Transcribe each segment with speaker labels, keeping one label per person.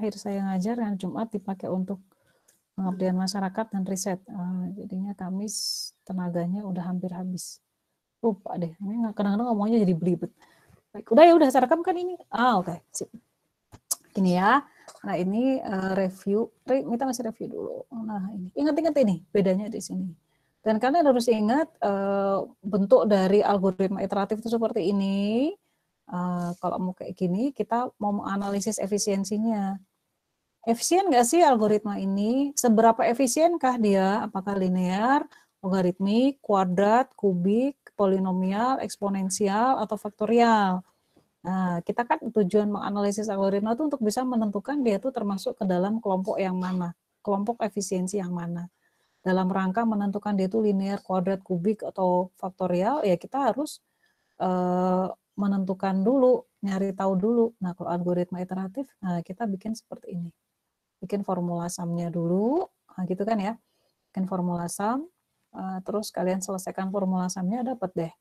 Speaker 1: terakhir saya ngajar yang Jumat dipakai untuk pengabdian masyarakat dan riset. Jadinya Kamis tenaganya udah hampir habis. Lupa deh, ini kadang-kadang ngomongnya jadi belibet. Baik, udah ya, udah saya rekam kan ini? Oke, sip. Gini ya, nah ini review, kita masih review dulu. Nah ini, ingat-ingat ini, bedanya di sini. Dan kalian harus ingat bentuk dari algoritma iteratif itu seperti ini. Kalau mau kayak gini, kita mau menganalisis efisiensinya. Efisien nggak sih algoritma ini? Seberapa efisienkah dia? Apakah linear, logaritmik, kuadrat, kubik, polinomial, eksponensial, atau faktorial? Nah, kita kan tujuan menganalisis algoritma itu untuk bisa menentukan dia itu termasuk ke dalam kelompok yang mana, kelompok efisiensi yang mana. Dalam rangka menentukan dia itu linear, kuadrat, kubik, atau faktorial, ya kita harus menentukan dulu, nyari tahu dulu. Nah, kalau algoritma iteratif, nah kita bikin seperti ini. Bikin formula sumnya dulu, nah gitu kan ya. Bikin formula sum, terus kalian selesaikan formula sumnya, dapat deh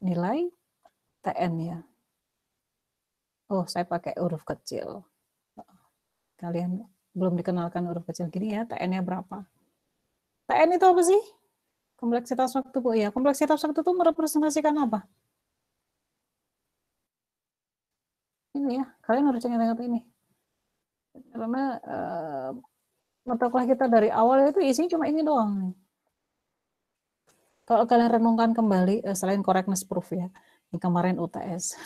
Speaker 1: nilai TN ya. Oh, saya pakai huruf kecil. Kalian belum dikenalkan huruf kecil gini ya, TN-nya berapa? TN itu apa sih? Kompleksitas waktu, Bu. Ya, kompleksitas waktu itu merepresentasikan apa? Ini ya, kalian harus ingat-ingat ini. Karena mata kuliah kita dari awal itu isinya cuma ini doang. Kalau kalian renungkan kembali, selain correctness proof ya, yang kemarin UTS.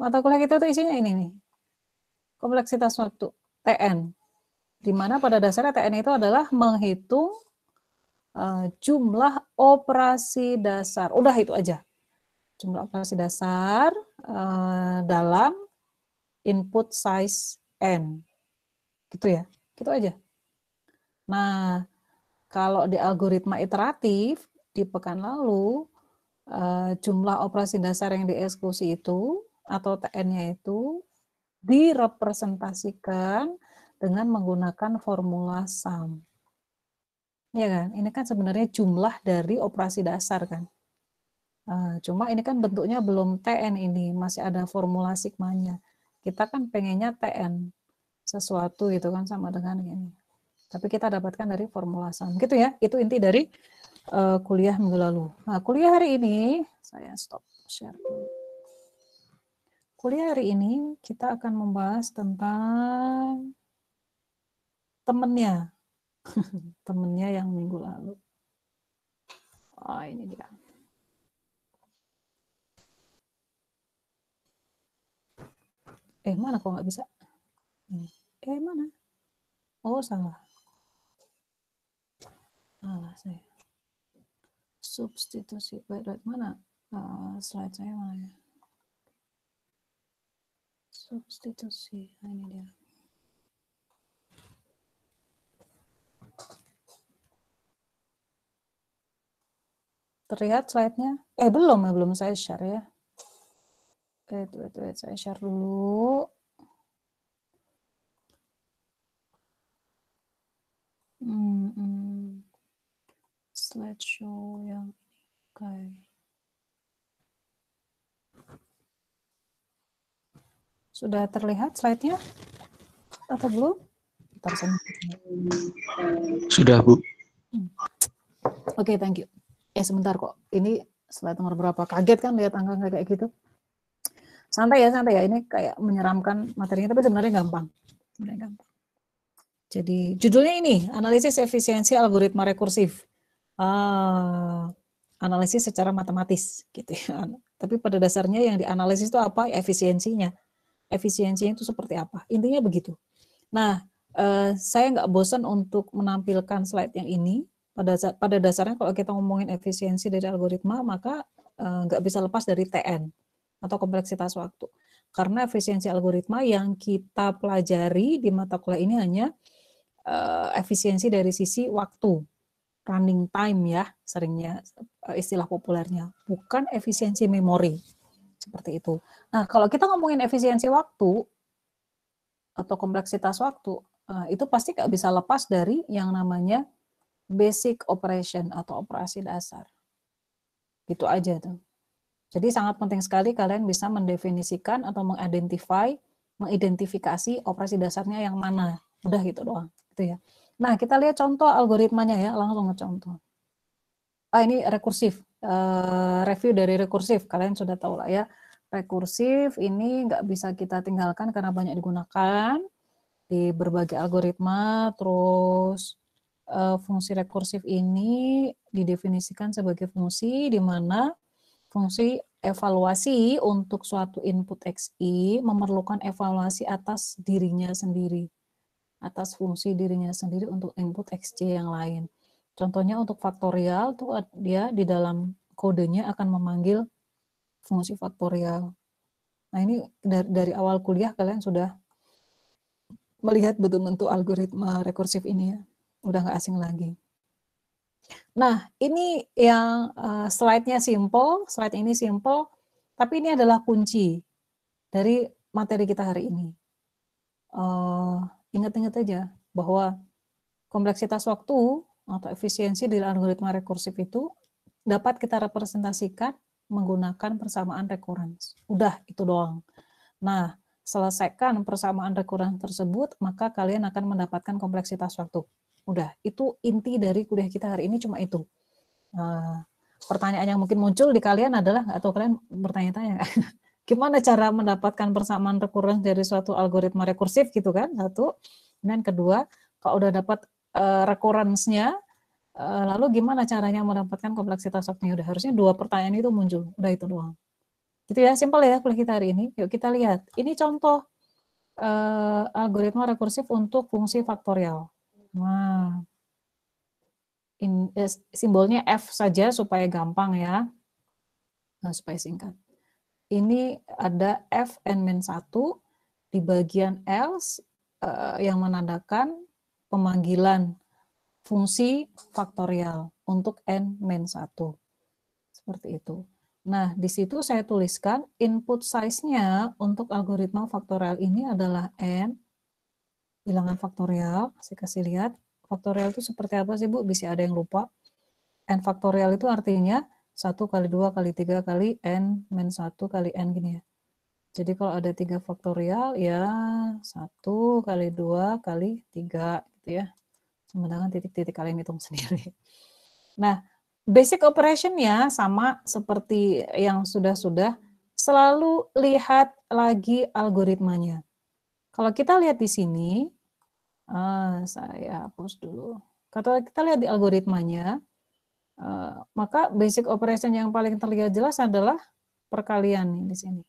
Speaker 1: Mata kuliah kita itu isinya ini nih. Kompleksitas waktu, TN. Di mana pada dasarnya TN itu adalah menghitung jumlah operasi dasar. Udah itu aja. Jumlah operasi dasar dalam input size N. Gitu ya. Gitu aja. Nah, kalau di algoritma iteratif, di pekan lalu, jumlah operasi dasar yang dieksekusi itu, atau TN-nya itu, direpresentasikan dengan menggunakan formula sum. Ya kan? Ini kan sebenarnya jumlah dari operasi dasar kan. Cuma ini kan bentuknya belum TN ini, masih ada formula sigmanya. Kita kan pengennya TN sesuatu itu kan sama dengan ini. Tapi kita dapatkan dari formula sum. Gitu ya, itu inti dari kuliah minggu lalu. Nah, kuliah hari ini, saya stop share. Kuliah hari ini kita akan membahas tentang temennya. Temennya yang minggu lalu. Oh, ini dia. Mana kok nggak bisa? Mana? Oh, salah. Salah saya. Substitusi. Wait, mana? Slide saya mana ya? Substitusi. Nah, ini dia. Terlihat slide-nya? Belum saya share ya. Wait, saya share dulu. Slideshow yang kayak sudah terlihat slide-nya atau belum?
Speaker 2: Sudah, Bu.
Speaker 1: Oke, thank you. Sebentar kok. Ini slide nomor berapa? Kaget kan lihat angka kayak gitu? Santai ya. Ini kayak menyeramkan materinya, tapi sebenarnya gampang. Jadi judulnya ini, analisis efisiensi algoritma rekursif. Analisis secara matematis gitu ya. Tapi pada dasarnya yang dianalisis itu apa? Efisiensinya. Efisiensinya itu seperti apa? Intinya begitu. Nah, saya nggak bosan untuk menampilkan slide yang ini. Pada dasarnya kalau kita ngomongin efisiensi dari algoritma, maka nggak bisa lepas dari TN atau kompleksitas waktu. Karena efisiensi algoritma yang kita pelajari di mata kuliah ini hanya efisiensi dari sisi waktu, running time ya, seringnya istilah populernya, bukan efisiensi memori. Seperti itu. Nah, kalau kita ngomongin efisiensi waktu atau kompleksitas waktu, itu pasti nggak bisa lepas dari yang namanya basic operation atau operasi dasar. Itu aja tuh. Jadi sangat penting sekali kalian bisa mendefinisikan atau mengidentify mengidentifikasi operasi dasarnya yang mana. Udah gitu doang, gitu ya. Nah, kita lihat contoh algoritmanya ya, langsung ngecontoh. Ini rekursif, review dari rekursif, kalian sudah tahu lah ya. Rekursif ini nggak bisa kita tinggalkan karena banyak digunakan di berbagai algoritma. Terus fungsi rekursif ini didefinisikan sebagai fungsi di mana fungsi evaluasi untuk suatu input XI memerlukan evaluasi atas dirinya sendiri, atas fungsi dirinya sendiri untuk input XJ yang lain. Contohnya untuk faktorial tuh dia di dalam kodenya akan memanggil fungsi faktorial. Nah ini dari awal kuliah kalian sudah melihat bentuk-bentuk algoritma rekursif ini ya, udah nggak asing lagi. Nah ini yang slide-nya simple, slide ini simple, tapi ini adalah kunci dari materi kita hari ini. Ingat-ingat aja bahwa kompleksitas waktu atau efisiensi dari algoritma rekursif itu dapat kita representasikan menggunakan persamaan rekurens. Udah, itu doang. Nah, selesaikan persamaan rekurens tersebut, maka kalian akan mendapatkan kompleksitas waktu. Udah, itu inti dari kuliah kita hari ini cuma itu. Pertanyaan yang mungkin muncul di kalian adalah, atau kalian bertanya-tanya, gimana cara mendapatkan persamaan rekurens dari suatu algoritma rekursif gitu kan, satu. Dan kedua, kalau udah dapat rekurensnya, lalu gimana caranya mendapatkan kompleksitas waktunya? Udah harusnya dua pertanyaan itu muncul, udah itu doang. Gitu ya, simpel ya kuliah kita hari ini. Yuk kita lihat. Ini contoh algoritma rekursif untuk fungsi faktorial. Nah, simbolnya F saja supaya gampang ya, supaya singkat. Ini ada F n-1 di bagian else yang menandakan pemanggilan fungsi faktorial untuk n-1. Seperti itu. Nah, di situ saya tuliskan input size-nya untuk algoritma faktorial ini adalah n, bilangan faktorial. Saya kasih lihat, faktorial itu seperti apa sih Bu? Bisa ada yang lupa. N faktorial itu artinya 1 kali 2 kali 3 kali n min 1 kali n gini ya. Jadi kalau ada 3 faktorial ya 1 kali 2 kali 3 gitu ya. Sama dengan titik-titik kalian hitung sendiri. Nah, basic operation-nya sama seperti yang sudah-sudah, selalu lihat lagi algoritmanya. Kalau kita lihat di sini, saya hapus dulu. Kalau kita lihat di algoritmanya, maka basic operation yang paling terlihat jelas adalah perkalian nih di sini.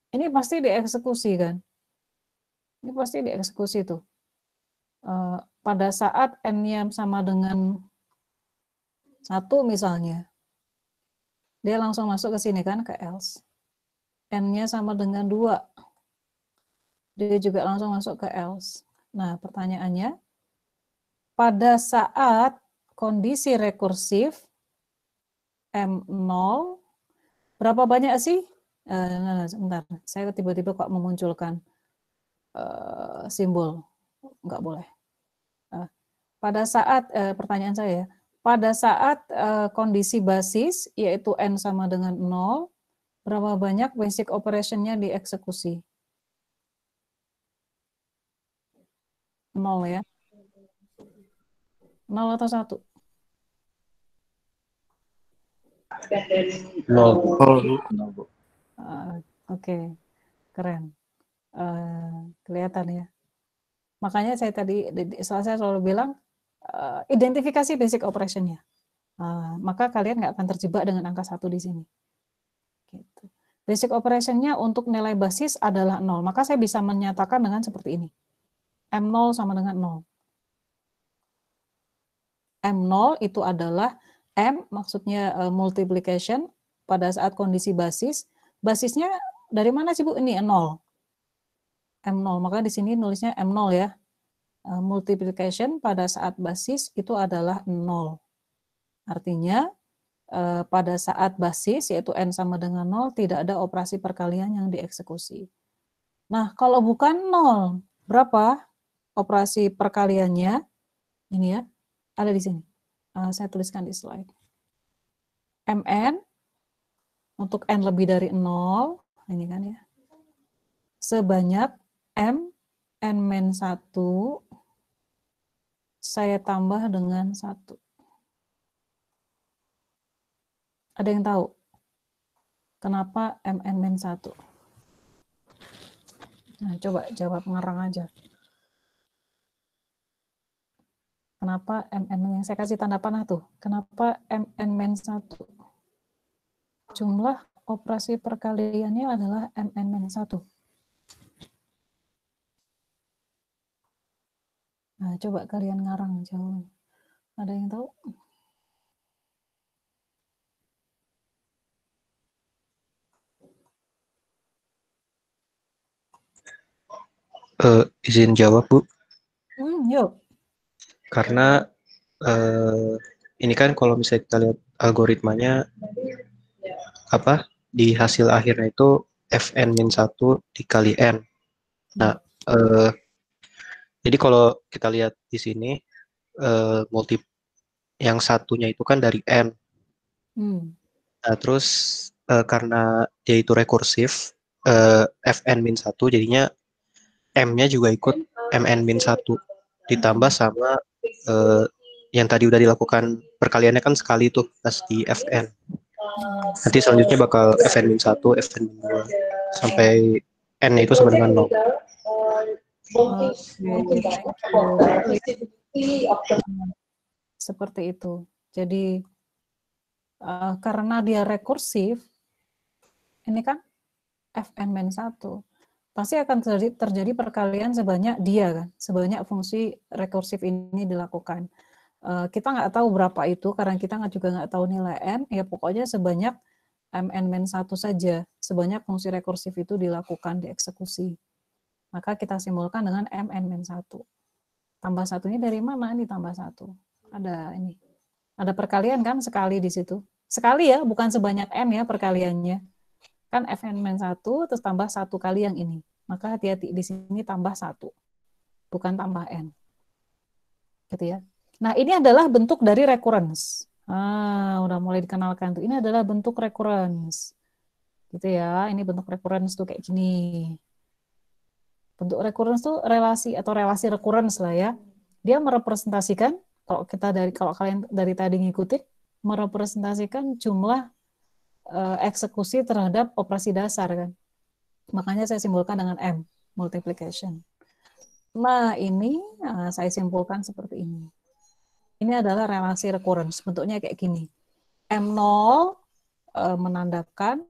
Speaker 1: Ini pasti dieksekusi kan? Ini pasti dieksekusi tuh. Pada saat n-nya sama dengan 1 misalnya, dia langsung masuk ke sini kan, ke else. N-nya sama dengan 2, dia juga langsung masuk ke else. Nah, pertanyaannya, pada saat kondisi rekursif M0, berapa banyak sih? Sebentar, saya tiba-tiba kok memunculkan simbol, nggak boleh. Pada saat, pertanyaan saya, pada saat kondisi basis, yaitu N sama dengan 0, berapa banyak basic operation-nya dieksekusi? 0 ya? 0 atau 1?
Speaker 2: 0.
Speaker 1: Oke, keren. Kelihatan ya. Makanya saya tadi, saya selalu bilang, identifikasi basic operation-nya. Maka kalian nggak akan terjebak dengan angka 1 di sini. Gitu. Basic operation-nya untuk nilai basis adalah 0. Maka saya bisa menyatakan dengan seperti ini. M0 sama dengan 0. M0 itu adalah M, maksudnya multiplication pada saat kondisi basis. Basisnya dari mana sih Bu? Ini 0. M0, maka di sini nulisnya M0 ya. Multiplication pada saat basis itu adalah 0. Artinya pada saat basis yaitu N sama dengan 0 tidak ada operasi perkalian yang dieksekusi. Nah, kalau bukan 0, berapa operasi perkaliannya? Ini ya, ada di sini. Saya tuliskan di slide. Mn untuk N lebih dari 0, ini kan ya. sebanyak M N-1 saya tambah dengan 1. Ada yang tahu kenapa M N-1? Nah, coba jawab ngarang aja. Kenapa MN yang saya kasih tanda panah tuh? Kenapa MN-1? Jumlah operasi perkaliannya adalah MN-1. Nah, coba kalian ngarang jawab. Ada yang tahu?
Speaker 2: Izin jawab, Bu.
Speaker 1: Yuk.
Speaker 2: Karena ini kan kalau misalnya kita lihat algoritmanya apa di hasil akhirnya itu Fn-1 dikali N. Nah, jadi kalau kita lihat di sini multi yang satunya itu kan dari N. Nah, terus karena dia itu rekursif, Fn-1 jadinya M-nya juga ikut Mn-1 ditambah sama yang tadi udah dilakukan perkaliannya kan sekali tuh pas di Fn. Nanti selanjutnya bakal Fn-1, Fn-2 sampai N-nya itu sama dengan 0.
Speaker 1: Seperti itu. Jadi karena dia rekursif, ini kan Fn-1, pasti akan terjadi perkalian sebanyak dia kan, sebanyak fungsi rekursif ini dilakukan. Kita nggak tahu berapa itu karena kita juga nggak tahu nilai n, ya pokoknya sebanyak Mn-1 saja, sebanyak fungsi rekursif itu dilakukan, dieksekusi. Maka kita simbolkan dengan Mn-1. Tambah satunya dari mana? Ini tambah 1. Ada ini. Ada perkalian kan sekali di situ. Sekali ya, bukan sebanyak n ya perkaliannya. Kan Fn-1 terus tambah 1 kali yang ini. Maka hati-hati di sini tambah 1. Bukan tambah n. Gitu ya. Nah, ini adalah bentuk dari recurrence. Udah mulai dikenalkan tuh. Ini adalah bentuk recurrence. Gitu ya. Ini bentuk recurrence tuh kayak gini. Bentuk recurrence tuh relasi atau relasi recurrence lah ya. Dia merepresentasikan, kalau kalian dari tadi ngikutin, merepresentasikan jumlah eksekusi terhadap operasi dasar kan. Makanya saya simbolkan dengan M, multiplication. Nah, ini saya simpulkan seperti ini. Ini adalah relasi recurrence, bentuknya kayak gini. M0 menandakan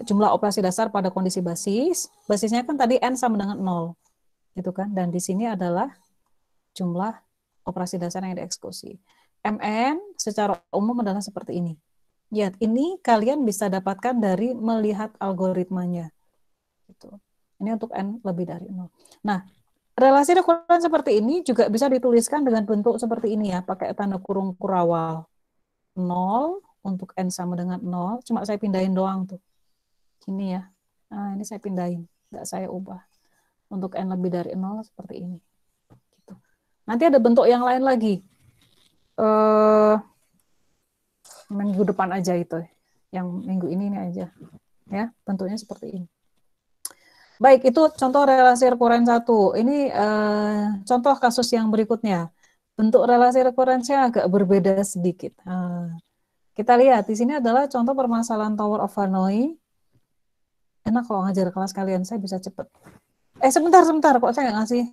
Speaker 1: jumlah operasi dasar pada kondisi basis. Basisnya kan tadi N sama dengan 0. Gitu kan? Dan di sini adalah jumlah operasi dasar yang dieksekusi. Mn secara umum adalah seperti ini. Ya, ini kalian bisa dapatkan dari melihat algoritmanya. Gitu. Ini untuk N lebih dari 0. Nah, relasi rekuren seperti ini juga bisa dituliskan dengan bentuk seperti ini ya, pakai tanda kurung kurawal. 0 untuk N sama dengan 0, cuma saya pindahin doang tuh. Ini ya. Nah, ini saya pindahin, nggak saya ubah. Untuk N lebih dari 0 seperti ini. Gitu. Nanti ada bentuk yang lain lagi. Minggu depan aja itu. Yang minggu ini aja. Ya, bentuknya seperti ini. Baik, itu contoh relasi rekuren 1. Ini contoh kasus yang berikutnya. Bentuk relasi rekurensinya agak berbeda sedikit. Kita lihat, di sini adalah contoh permasalahan Tower of Hanoi. Enak kalau ngajar kelas kalian, saya bisa cepat. Sebentar, kok saya nggak ngasih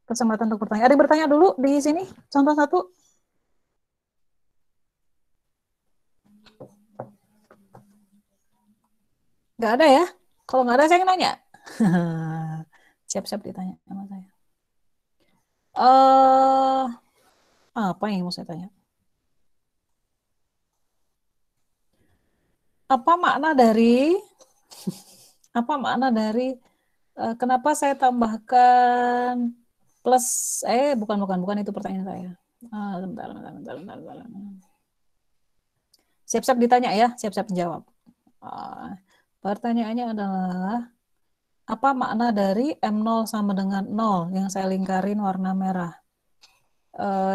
Speaker 1: kesempatan untuk bertanya. Ada yang bertanya dulu di sini? Contoh 1. Nggak ada ya? Kalau nggak ada, saya nanya. Siap-siap ditanya sama saya. Apa yang mau saya tanya? Apa makna dari kenapa saya tambahkan plus bukan itu pertanyaan saya. Bentar. Siap-siap ditanya ya, siap-siap menjawab. Pertanyaannya adalah apa makna dari M0 sama dengan 0 yang saya lingkarin warna merah?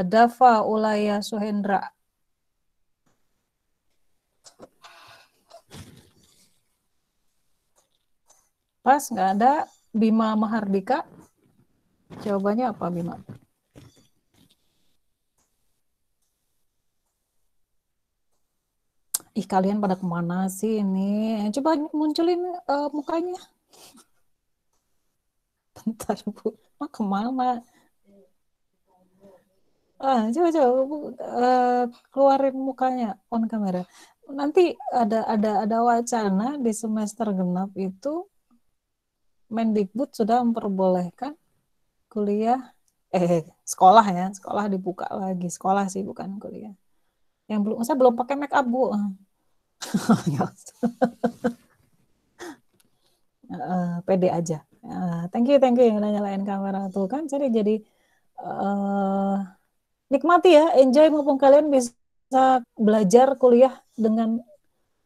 Speaker 1: Dava Ulaya Suhendra. Pas, nggak ada. Bima Mahardika, jawabannya apa Bima? Ih, kalian pada kemana sih ini? Coba munculin mukanya. Bentar, Bu. Kemana? Coba Bu, keluarin mukanya on kamera. Nanti ada wacana di semester genap itu Mendikbud sudah memperbolehkan kuliah sekolah ya, sekolah dibuka lagi. Sekolah sih bukan kuliah. Yang belum, saya belum pakai make up, Bu. Pede aja. Thank you yang udah nyalain kamera tuh kan. Jadi nikmati ya, enjoy mumpung kalian bisa belajar kuliah dengan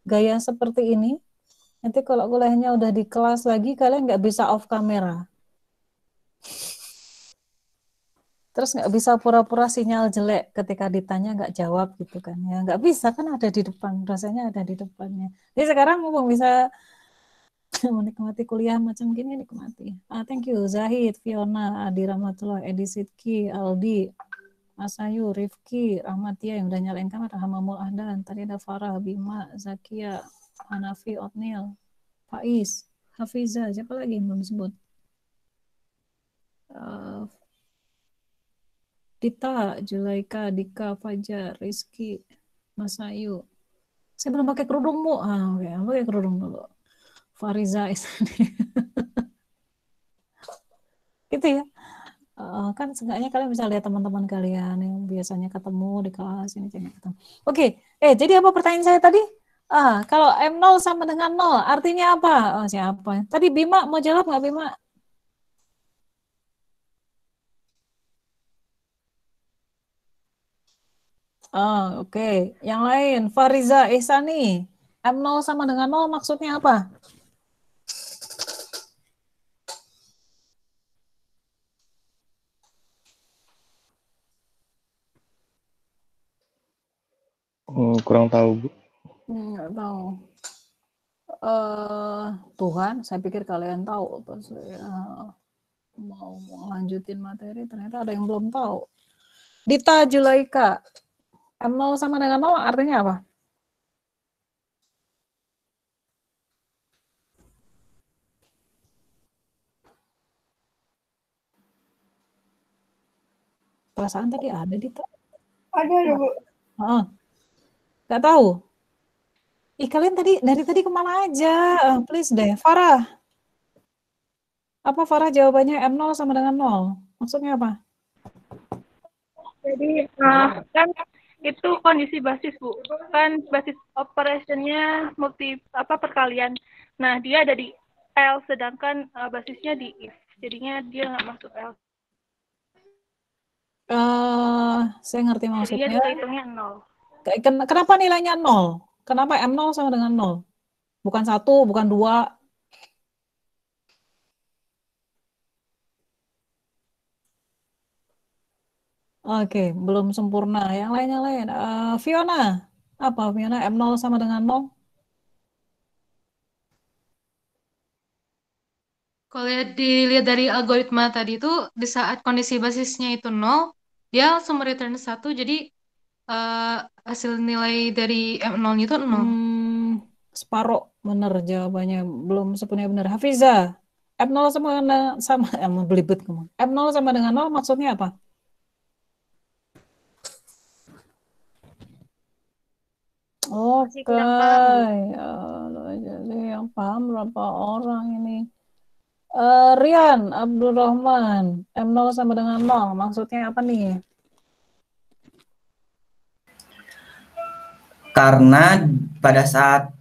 Speaker 1: gaya seperti ini. Nanti kalau kuliahnya udah di kelas lagi, kalian nggak bisa off kamera. Terus nggak bisa pura-pura sinyal jelek ketika ditanya nggak jawab gitu kan ya. Nggak bisa kan ada di depan, rasanya ada di depannya. Jadi sekarang mumpung bisa menikmati kuliah macam gini, nikmati. Thank you Zahid, Fiona, Adi Rahmatullah, Edi Sidki, Aldi, Asayu, Rifki, Rahmatia yang udah nyalain kamera, Hamamul Ahdan, tadi ada Farah, Bima, Zakia, Hanafi, Otnil, Faiz, Hafiza, siapa lagi yang belum disebut? Dita, Julaika, Dika, Fajar, Rizky, Mas Ayu. Saya belum pakai kerudung, Bu. Oke, pakai kerudung dulu. Fariza, gitu ya. Kan seenggaknya kalian bisa lihat teman-teman kalian yang biasanya ketemu di kelas ini ketemu. Oke, jadi apa pertanyaan saya tadi? Kalau M0 sama dengan 0, artinya apa? Siapa? Tadi Bima mau jawab nggak Bima? Oke. Yang lain, Fariza Ihsani. M0 sama dengan 0 maksudnya apa?
Speaker 2: Kurang tahu, Bu.
Speaker 1: Nggak tahu. Tuhan, saya pikir kalian tahu. Pas mau lanjutin materi, ternyata ada yang belum tahu. Dita Julaika, M0 sama dengan 0 artinya apa? Perasaan tadi ada Dita.
Speaker 3: Ada Bu.
Speaker 1: Nggak tahu. Kalian dari tadi kemana aja? Please deh. Farah. Apa Farah jawabannya M0 sama dengan 0? Maksudnya apa?
Speaker 3: Jadi kan itu kondisi basis Bu. Kan basis operationnya perkalian. Nah dia ada di L, sedangkan basisnya di if. Jadinya dia nggak masuk L.
Speaker 1: Saya ngerti maksudnya.
Speaker 3: Jadinya kita hitungnya 0.
Speaker 1: Kenapa nilainya 0? Kenapa M0 sama dengan 0? Bukan 1, bukan 2. Oke, belum sempurna. Yang lain. Fiona, apa Fiona? M0 sama dengan 0?
Speaker 4: Kalau dilihat dari algoritma tadi itu, di saat kondisi basisnya itu 0, dia langsung return 1, jadi hasil nilai dari M0 itu 0.
Speaker 1: Separuh benar jawabannya, belum sepenuhnya benar. Hafiza, M0 sama belibet kamu. M0 sama dengan 0 maksudnya apa? Oke, jadi yang paham berapa orang ini? Rian Abdurrahman, M0 sama dengan 0, maksudnya apa nih?
Speaker 5: Karena pada saat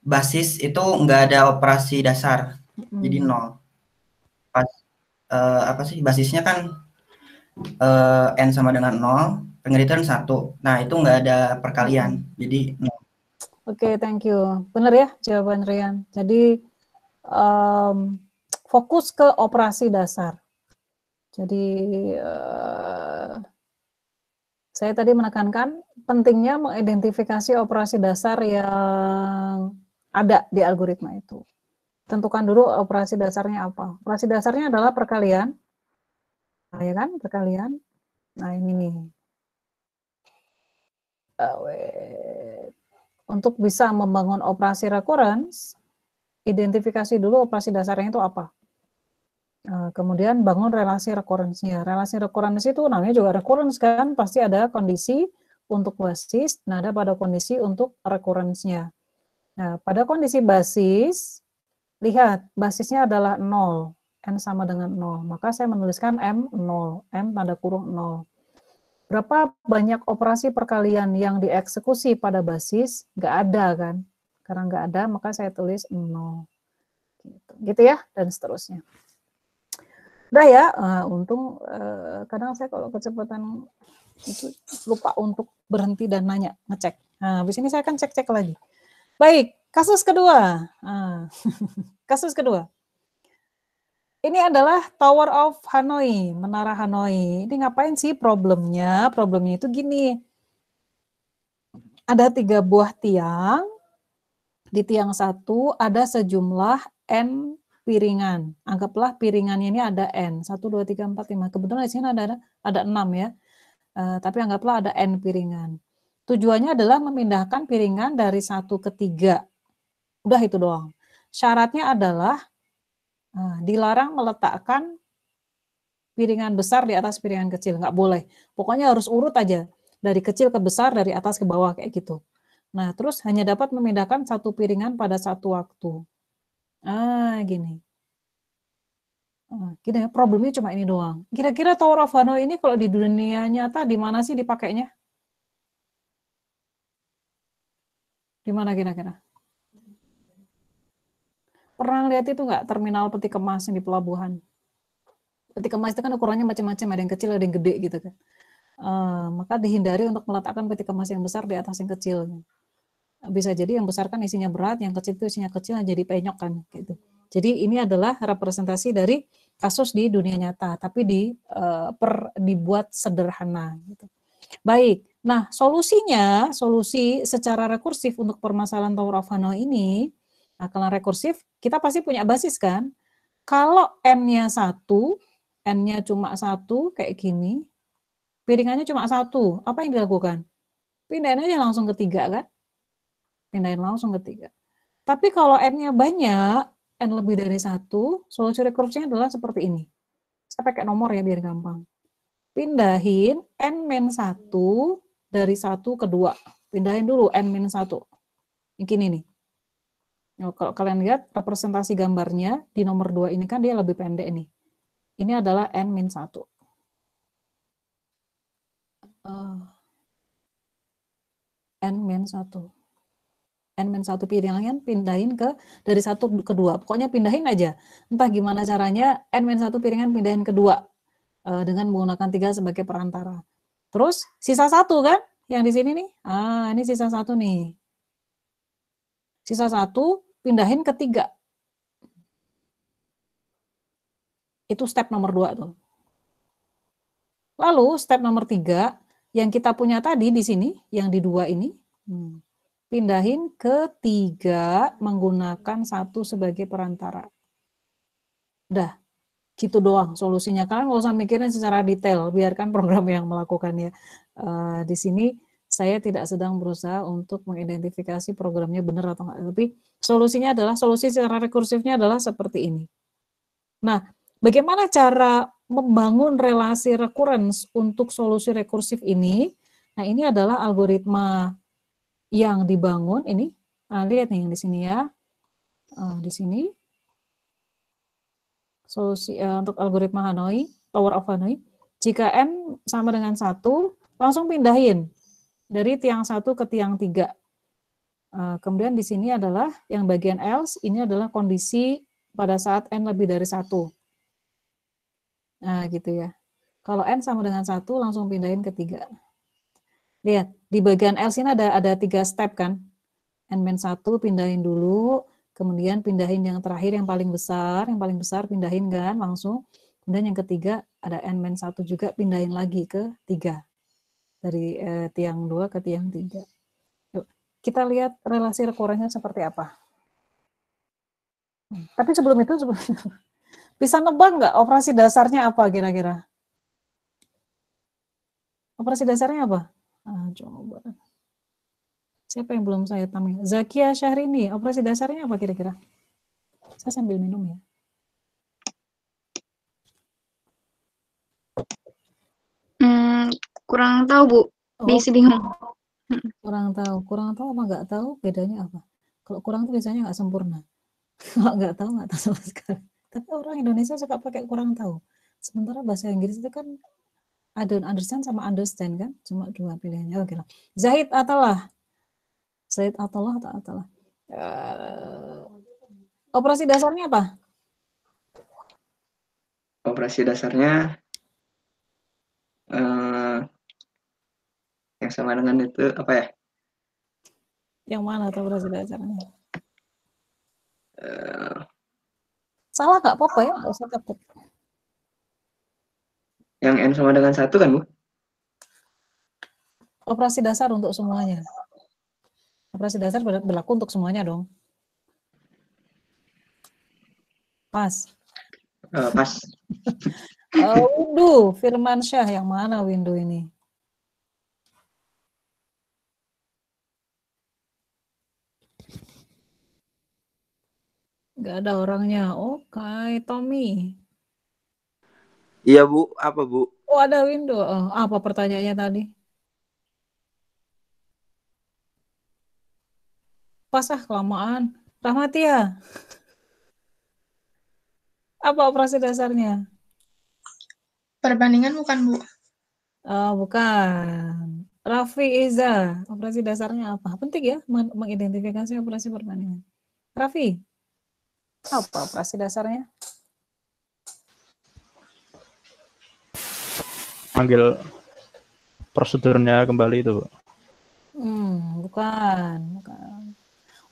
Speaker 5: basis itu nggak ada operasi dasar, jadi 0. Pas basisnya kan n sama dengan 0, pengen 1. Nah itu nggak ada perkalian, jadi 0.
Speaker 1: Oke, thank you. Benar ya jawaban Rian. Jadi fokus ke operasi dasar. Jadi saya tadi menekankan pentingnya mengidentifikasi operasi dasar yang ada di algoritma itu. Tentukan dulu operasi dasarnya apa. Operasi dasarnya adalah perkalian, nah, ya kan, perkalian. Nah ini nih. Untuk bisa membangun operasi recurrence, identifikasi dulu operasi dasarnya itu apa. Kemudian bangun relasi recurrence-nya. Relasi recurrence itu namanya juga recurrence kan, pasti ada kondisi untuk basis, nah ada pada kondisi untuk recurrence-nya. Nah, pada kondisi basis, lihat basisnya adalah 0, n sama dengan 0. Maka saya menuliskan m 0, m tanda kurung 0. Berapa banyak operasi perkalian yang dieksekusi pada basis? Nggak ada kan? Karena nggak ada, maka saya tulis 0. Gitu ya, dan seterusnya. Udah ya, untung kadang saya kalau kecepatan itu lupa untuk berhenti dan nanya, ngecek. Nah, habis ini saya akan cek-cek lagi. Baik, kasus kedua. Kasus kedua. Ini adalah Tower of Hanoi, Menara Hanoi. Ini ngapain sih problemnya? Problemnya itu gini. Ada 3 buah tiang. Di tiang 1 ada sejumlah n piringan. Anggaplah piringannya ini ada n. 1, 2, 3, 4, 5. Kebetulan di sini ada 6 ya. Tapi anggaplah ada n piringan. Tujuannya adalah memindahkan piringan dari 1 ke 3. Udah itu doang. Syaratnya adalah dilarang meletakkan piringan besar di atas piringan kecil. Nggak boleh. Pokoknya harus urut aja. Dari kecil ke besar, dari atas ke bawah kayak gitu. Nah, terus hanya dapat memindahkan 1 piringan pada 1 waktu. Gini. Gini ya, problemnya cuma ini doang. Kira-kira Tower of Hanoi ini kalau di dunia nyata di mana sih dipakainya? Di mana kira-kira? Pernah lihat itu nggak terminal peti kemas yang di pelabuhan? Peti kemas itu kan ukurannya macam-macam, ada yang kecil, ada yang gede gitu kan. Maka dihindari untuk meletakkan peti kemas yang besar di atas yang kecil. Bisa jadi yang besar kan isinya berat, yang kecil itu isinya kecil, jadi penyok kan gitu. Jadi ini adalah representasi dari kasus di dunia nyata, tapi dibuat sederhana. Gitu. Baik, nah solusi secara rekursif untuk permasalahan Tower of Hanoi ini, nah kalau rekursif kita pasti punya basis kan. Kalau n-nya 1, n-nya cuma 1 kayak gini, piringannya cuma 1, apa yang dilakukan? Pindahin aja langsung ke 3 kan? Pindahin langsung ke 3. Tapi kalau n-nya banyak, n lebih dari 1, solusi rekursifnya adalah seperti ini. Saya pakai nomor ya biar gampang. Pindahin n-1 dari 1 ke 2. Pindahin dulu n-1. Ini nih. Kalau kalian lihat representasi gambarnya di nomor 2 ini kan dia lebih pendek nih. Ini adalah n-1. n-1. N-1 piringan pindahin dari 1 ke 2. Pokoknya pindahin aja. Entah gimana caranya N-1 piringan pindahin ke 2 dengan menggunakan 3 sebagai perantara. Terus sisa 1 kan yang di sini nih. Ini sisa 1 nih. Sisa 1 pindahin ke 3. Itu step nomor 2 tuh. Lalu step nomor 3 yang kita punya tadi di sini, yang di 2 ini. Pindahin ke 3 menggunakan 1 sebagai perantara. Udah, gitu doang solusinya. Kalian nggak usah mikirin secara detail, biarkan program yang melakukannya. Di sini saya tidak sedang berusaha untuk mengidentifikasi programnya benar atau enggak, tapi solusinya adalah, solusi secara rekursifnya adalah seperti ini. Nah, bagaimana cara membangun relasi recurrence untuk solusi rekursif ini? Nah, ini adalah algoritma yang dibangun ini, lihat nih yang di sini ya, di sini solusi untuk algoritma Hanoi, Tower of Hanoi. Jika n sama dengan 1, langsung pindahin dari tiang 1 ke tiang 3. Kemudian di sini adalah yang bagian else, ini adalah kondisi pada saat n lebih dari 1. Nah gitu ya. Kalau n sama dengan 1, langsung pindahin ke 3. Lihat, di bagian else ini ada 3 step kan. N-1 pindahin dulu, kemudian pindahin yang terakhir yang paling besar pindahin kan langsung. Kemudian yang ketiga ada N-1 juga pindahin lagi ke 3. Dari tiang 2 ke tiang 3. Yuk, kita lihat relasi rekurrensinya seperti apa. Tapi sebelum itu, bisa nebak nggak operasi dasarnya apa kira-kira? Operasi dasarnya apa? Coba. Siapa yang belum saya tamai? Zakia Syahrini, operasi dasarnya apa kira-kira? Saya sambil minum ya.
Speaker 6: Kurang tahu Bu, bisa bingung.
Speaker 1: Kurang tahu apa nggak tahu bedanya apa? Kalau kurang tuh biasanya nggak sempurna. Kalau nggak tahu sama sekali. Tapi orang Indonesia suka pakai kurang tahu. Sementara bahasa Inggris itu kan I don't understand sama understand kan, cuma dua pilihannya. Oke lah. Zahid Atallah atau Atallah. Operasi dasarnya apa?
Speaker 7: Operasi dasarnya yang sama dengan itu apa ya?
Speaker 1: Yang mana tuh operasi dasarnya? Salah nggak apa-apa ya, nggak usah takut.
Speaker 7: Yang N sama dengan 1 kan, Bu?
Speaker 1: Operasi dasar untuk semuanya. Operasi dasar berlaku untuk semuanya dong. Pas.
Speaker 7: Pas.
Speaker 1: Windu, Firman Syah, yang mana Windu ini? Nggak ada orangnya. Oke, Tommy.
Speaker 8: Iya Bu, apa Bu?
Speaker 1: Oh, ada Windu. Apa pertanyaannya tadi? Pas kelamaan. Rahmatia. Apa operasi dasarnya?
Speaker 6: Perbandingan bukan Bu?
Speaker 1: Bukan. Raffi Iza, operasi dasarnya apa? Penting ya mengidentifikasi operasi perbandingan. Raffi, apa operasi dasarnya?
Speaker 9: Panggil prosedurnya kembali itu, Bu.
Speaker 1: Bukan.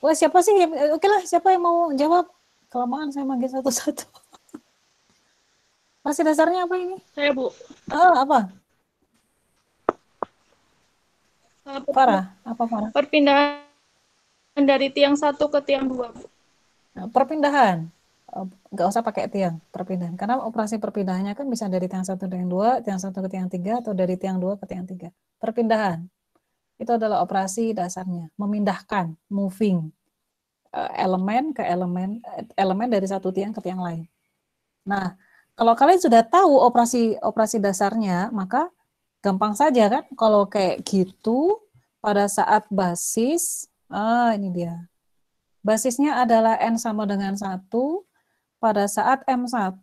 Speaker 1: Wah, siapa sih? Oke lah, siapa yang mau jawab? Kelamaan saya manggil satu-satu. Operasi dasarnya apa ini?
Speaker 3: Saya, Bu.
Speaker 1: Apa? Farah, apa Farah?
Speaker 3: Perpindahan dari tiang 1 ke tiang 2, Bu.
Speaker 1: Perpindahan. Nggak usah pakai tiang, perpindahan. Karena operasi perpindahannya kan bisa dari tiang 1 ke tiang 2, tiang 1 ke tiang 3, atau dari tiang 2 ke tiang 3. Perpindahan. Itu adalah operasi dasarnya. Memindahkan, moving. Elemen ke elemen dari satu tiang ke tiang lain. Nah, kalau kalian sudah tahu operasi dasarnya, maka gampang saja kan, kalau kayak gitu, pada saat basis, ini dia. Basisnya adalah N sama dengan 1, pada saat M1,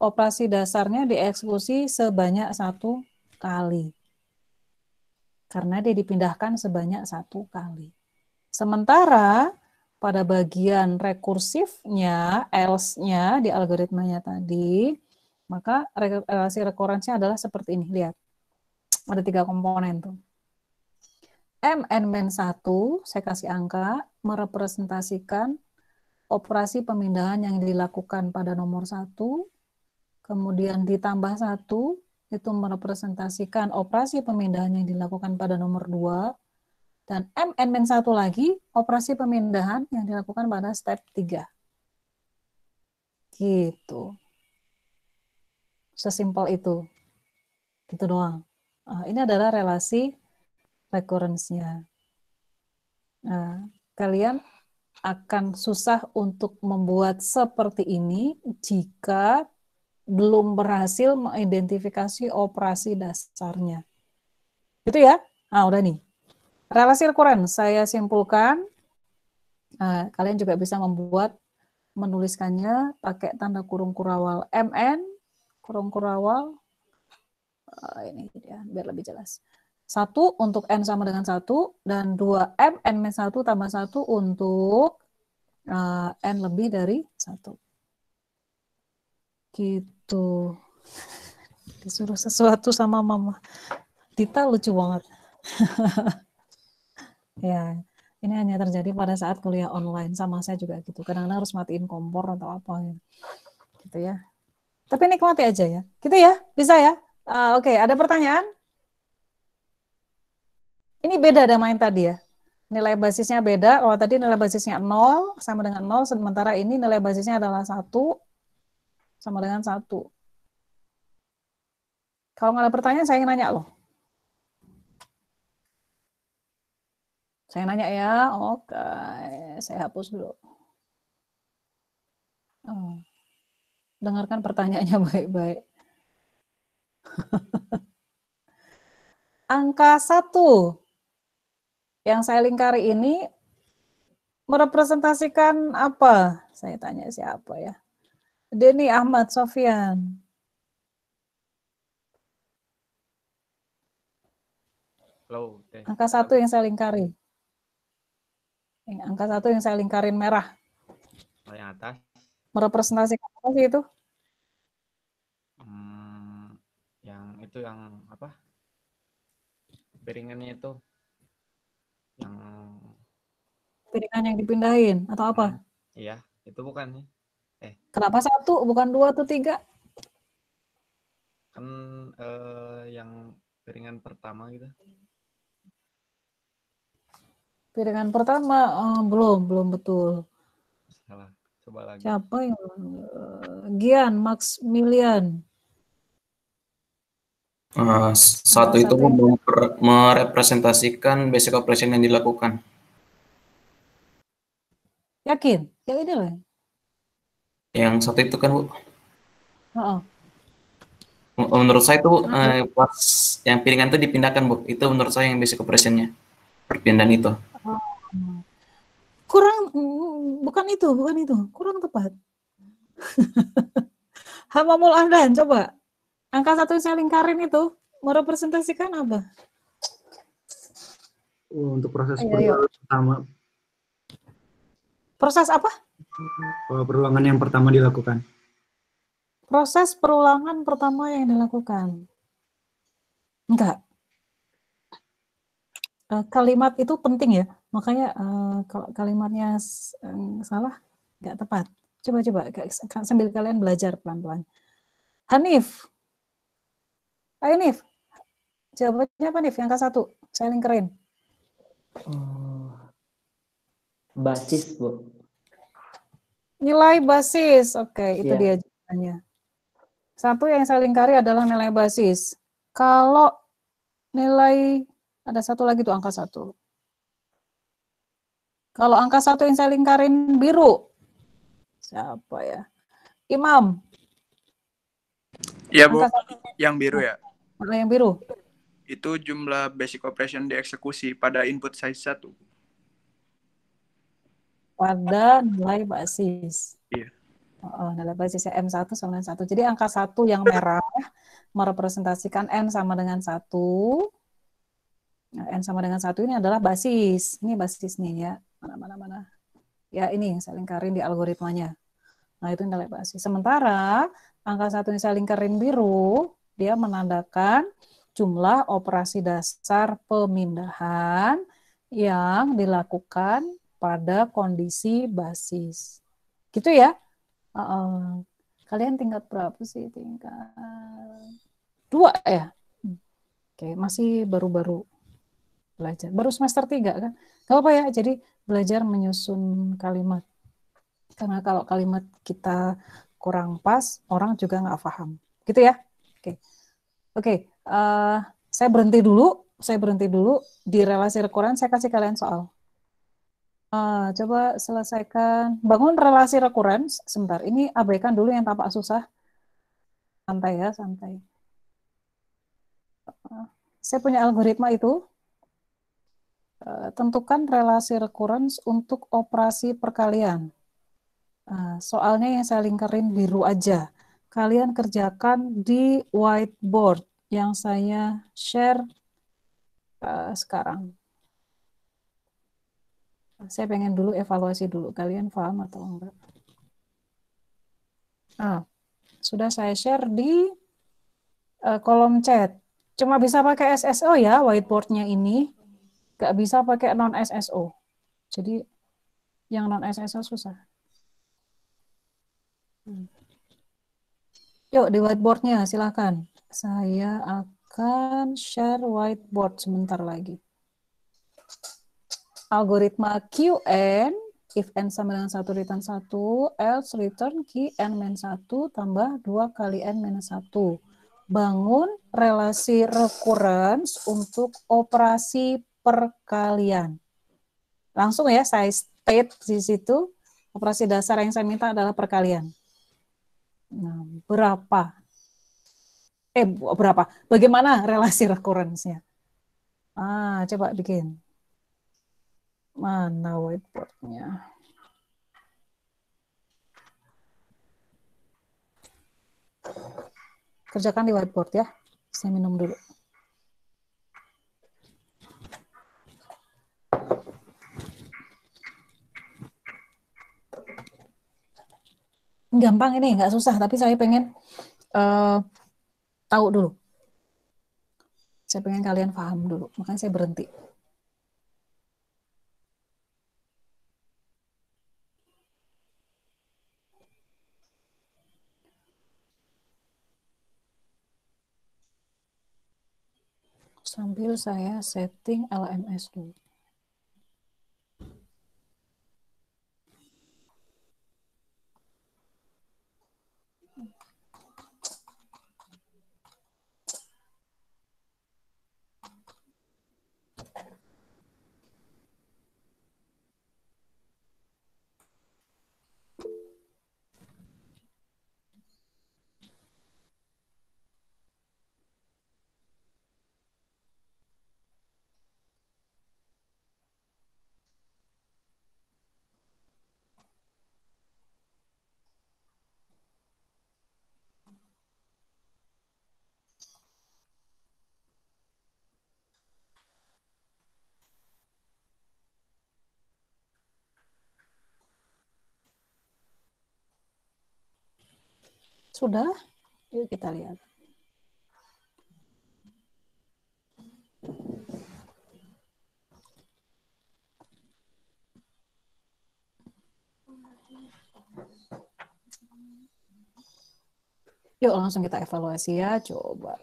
Speaker 1: operasi dasarnya dieksekusi sebanyak 1 kali. Karena dia dipindahkan sebanyak 1 kali. Sementara, pada bagian rekursifnya, else-nya di algoritmanya tadi, maka relasi rekurensinya adalah seperti ini. Lihat, ada 3 komponen tuh. Mn-1, saya kasih angka, merepresentasikan operasi pemindahan yang dilakukan pada nomor 1, kemudian ditambah 1, itu merepresentasikan operasi pemindahan yang dilakukan pada nomor 2, dan Mn-1 lagi, operasi pemindahan yang dilakukan pada step 3. Gitu. Sesimpel itu. Gitu doang. Ini adalah relasi recurrence-nya. Nah, kalian akan susah untuk membuat seperti ini jika belum berhasil mengidentifikasi operasi dasarnya. Gitu ya? Udah nih. Relasi recurrence saya simpulkan. Kalian juga bisa menuliskannya pakai tanda kurung kurawal MN, kurung kurawal, ini dia, biar lebih jelas. 1 untuk N sama dengan 1, dan 2 M, N-1 tambah 1 untuk N lebih dari 1. Gitu. Disuruh sesuatu sama mama. Dita lucu banget. Ya, ini hanya terjadi pada saat kuliah online. Sama saya juga gitu. Kadang-kadang harus matiin kompor atau apa gitu ya. Tapi nikmati aja ya. Gitu ya? Bisa ya? Oke, ada pertanyaan? Ini beda dengan main tadi ya. nilai basisnya beda. Kalau tadi nilai basisnya 0 sama dengan 0, sementara ini nilai basisnya adalah 1 sama dengan 1. Kalau nggak ada pertanyaan, saya ingin nanya loh. Saya nanya ya, oke. Saya hapus dulu. Dengarkan pertanyaannya baik-baik. Angka 1 yang saya lingkari ini merepresentasikan apa? Saya tanya siapa ya? Denny, Ahmad, Sofian. Angka 1 yang saya lingkari. Angka 1 yang saya lingkarin merah.
Speaker 10: Yang atas.
Speaker 1: Merepresentasikan apa sih itu?
Speaker 10: Yang itu yang apa? Piringannya itu. Yang
Speaker 1: piringan yang dipindahin atau apa?
Speaker 10: Iya, itu bukan nih.
Speaker 1: Kenapa 1 bukan 2 atau 3?
Speaker 10: Kan yang piringan pertama gitu.
Speaker 1: Piringan pertama belum betul.
Speaker 10: Salah. Coba lagi.
Speaker 1: Siapa yang Gian, Maximilian.
Speaker 11: 1 itu merepresentasikan basic operation yang dilakukan.
Speaker 1: Yakin? Yang ini loh.
Speaker 11: Yang 1 itu kan, Bu.
Speaker 1: Menurut
Speaker 11: saya itu pas yang piringan itu dipindahkan, Bu. Itu menurut saya yang basic operation-nya. Perpindahan itu.
Speaker 1: Kurang, bukan itu. Kurang tepat. Hamamul Ahdan, coba. Angka 1 yang saya lingkarin itu merepresentasikan apa?
Speaker 12: Untuk proses
Speaker 1: pertama. Proses apa?
Speaker 12: Perulangan yang pertama dilakukan.
Speaker 1: Proses perulangan pertama yang dilakukan. Enggak. Kalimat itu penting ya. Makanya kalau kalimatnya salah, enggak tepat. Coba sambil kalian belajar pelan-pelan. Hanif. Ayo Nif. Jawabannya apa Nif? Angka 1. Saya lingkerin.
Speaker 13: Basis, Bu.
Speaker 1: Nilai basis. Oke, itu dia jawabannya. 1 yang saya lingkari adalah nilai basis. Kalau nilai, ada 1 lagi tuh angka 1. Kalau angka 1 yang saya lingkarin biru, siapa ya? Imam.
Speaker 14: Iya, Bu. Yang biru ya?
Speaker 1: Yang biru.
Speaker 14: Itu jumlah basic operation dieksekusi pada input size 1.
Speaker 1: Pada nilai basis.
Speaker 14: Iya.
Speaker 1: Nilai basisnya M1 sama dengan 1. Jadi angka 1 yang merah merepresentasikan N sama dengan 1. Nah, N sama dengan 1 ini adalah basis. Ini basis nih ya. Mana. Ya ini yang saya lingkarin di algoritmanya. Nah itu nilai basis. Sementara angka 1 yang saya lingkarin biru, dia menandakan jumlah operasi dasar pemindahan yang dilakukan pada kondisi basis. Gitu ya. Kalian tingkat berapa sih? Tingkat 2 ya? Oke, masih baru-baru belajar. Baru semester 3 kan? Gak apa ya, jadi belajar menyusun kalimat. Karena kalau kalimat kita kurang pas, orang juga nggak paham. Gitu ya? Oke. Saya berhenti dulu di relasi rekuren. Saya kasih kalian soal. Coba selesaikan. Bangun relasi rekuren. Sebentar, ini abaikan dulu yang tampak susah. Santai ya, santai. Saya punya algoritma itu. Tentukan relasi rekuren untuk operasi perkalian. Soalnya yang saya lingkarin biru aja. Kalian kerjakan di whiteboard yang saya share sekarang. Saya pengen dulu evaluasi dulu. Kalian paham atau enggak? Sudah saya share di kolom chat. Cuma bisa pakai SSO ya whiteboardnya ini. Nggak bisa pakai non SSO. Jadi yang non SSO susah. Yuk di whiteboardnya silakan. Saya akan share whiteboard sebentar lagi. algoritma QN, if n sama dengan 1 return 1, else return Qn-1 tambah 2 kali n-1. Bangun relasi recurrence untuk operasi perkalian. Langsung ya, saya state di situ, operasi dasar yang saya minta adalah perkalian. Nah, berapa? Bagaimana relasi recurrence-nya? Coba bikin. Mana whiteboard-nya? Kerjakan di whiteboard ya. Saya minum dulu. Gampang ini, nggak susah, tapi saya pengen tahu dulu. Saya pengen kalian paham dulu, makanya saya berhenti. Sambil saya setting LMS dulu. Sudah? Yuk kita lihat. Yuk langsung kita evaluasi ya, coba.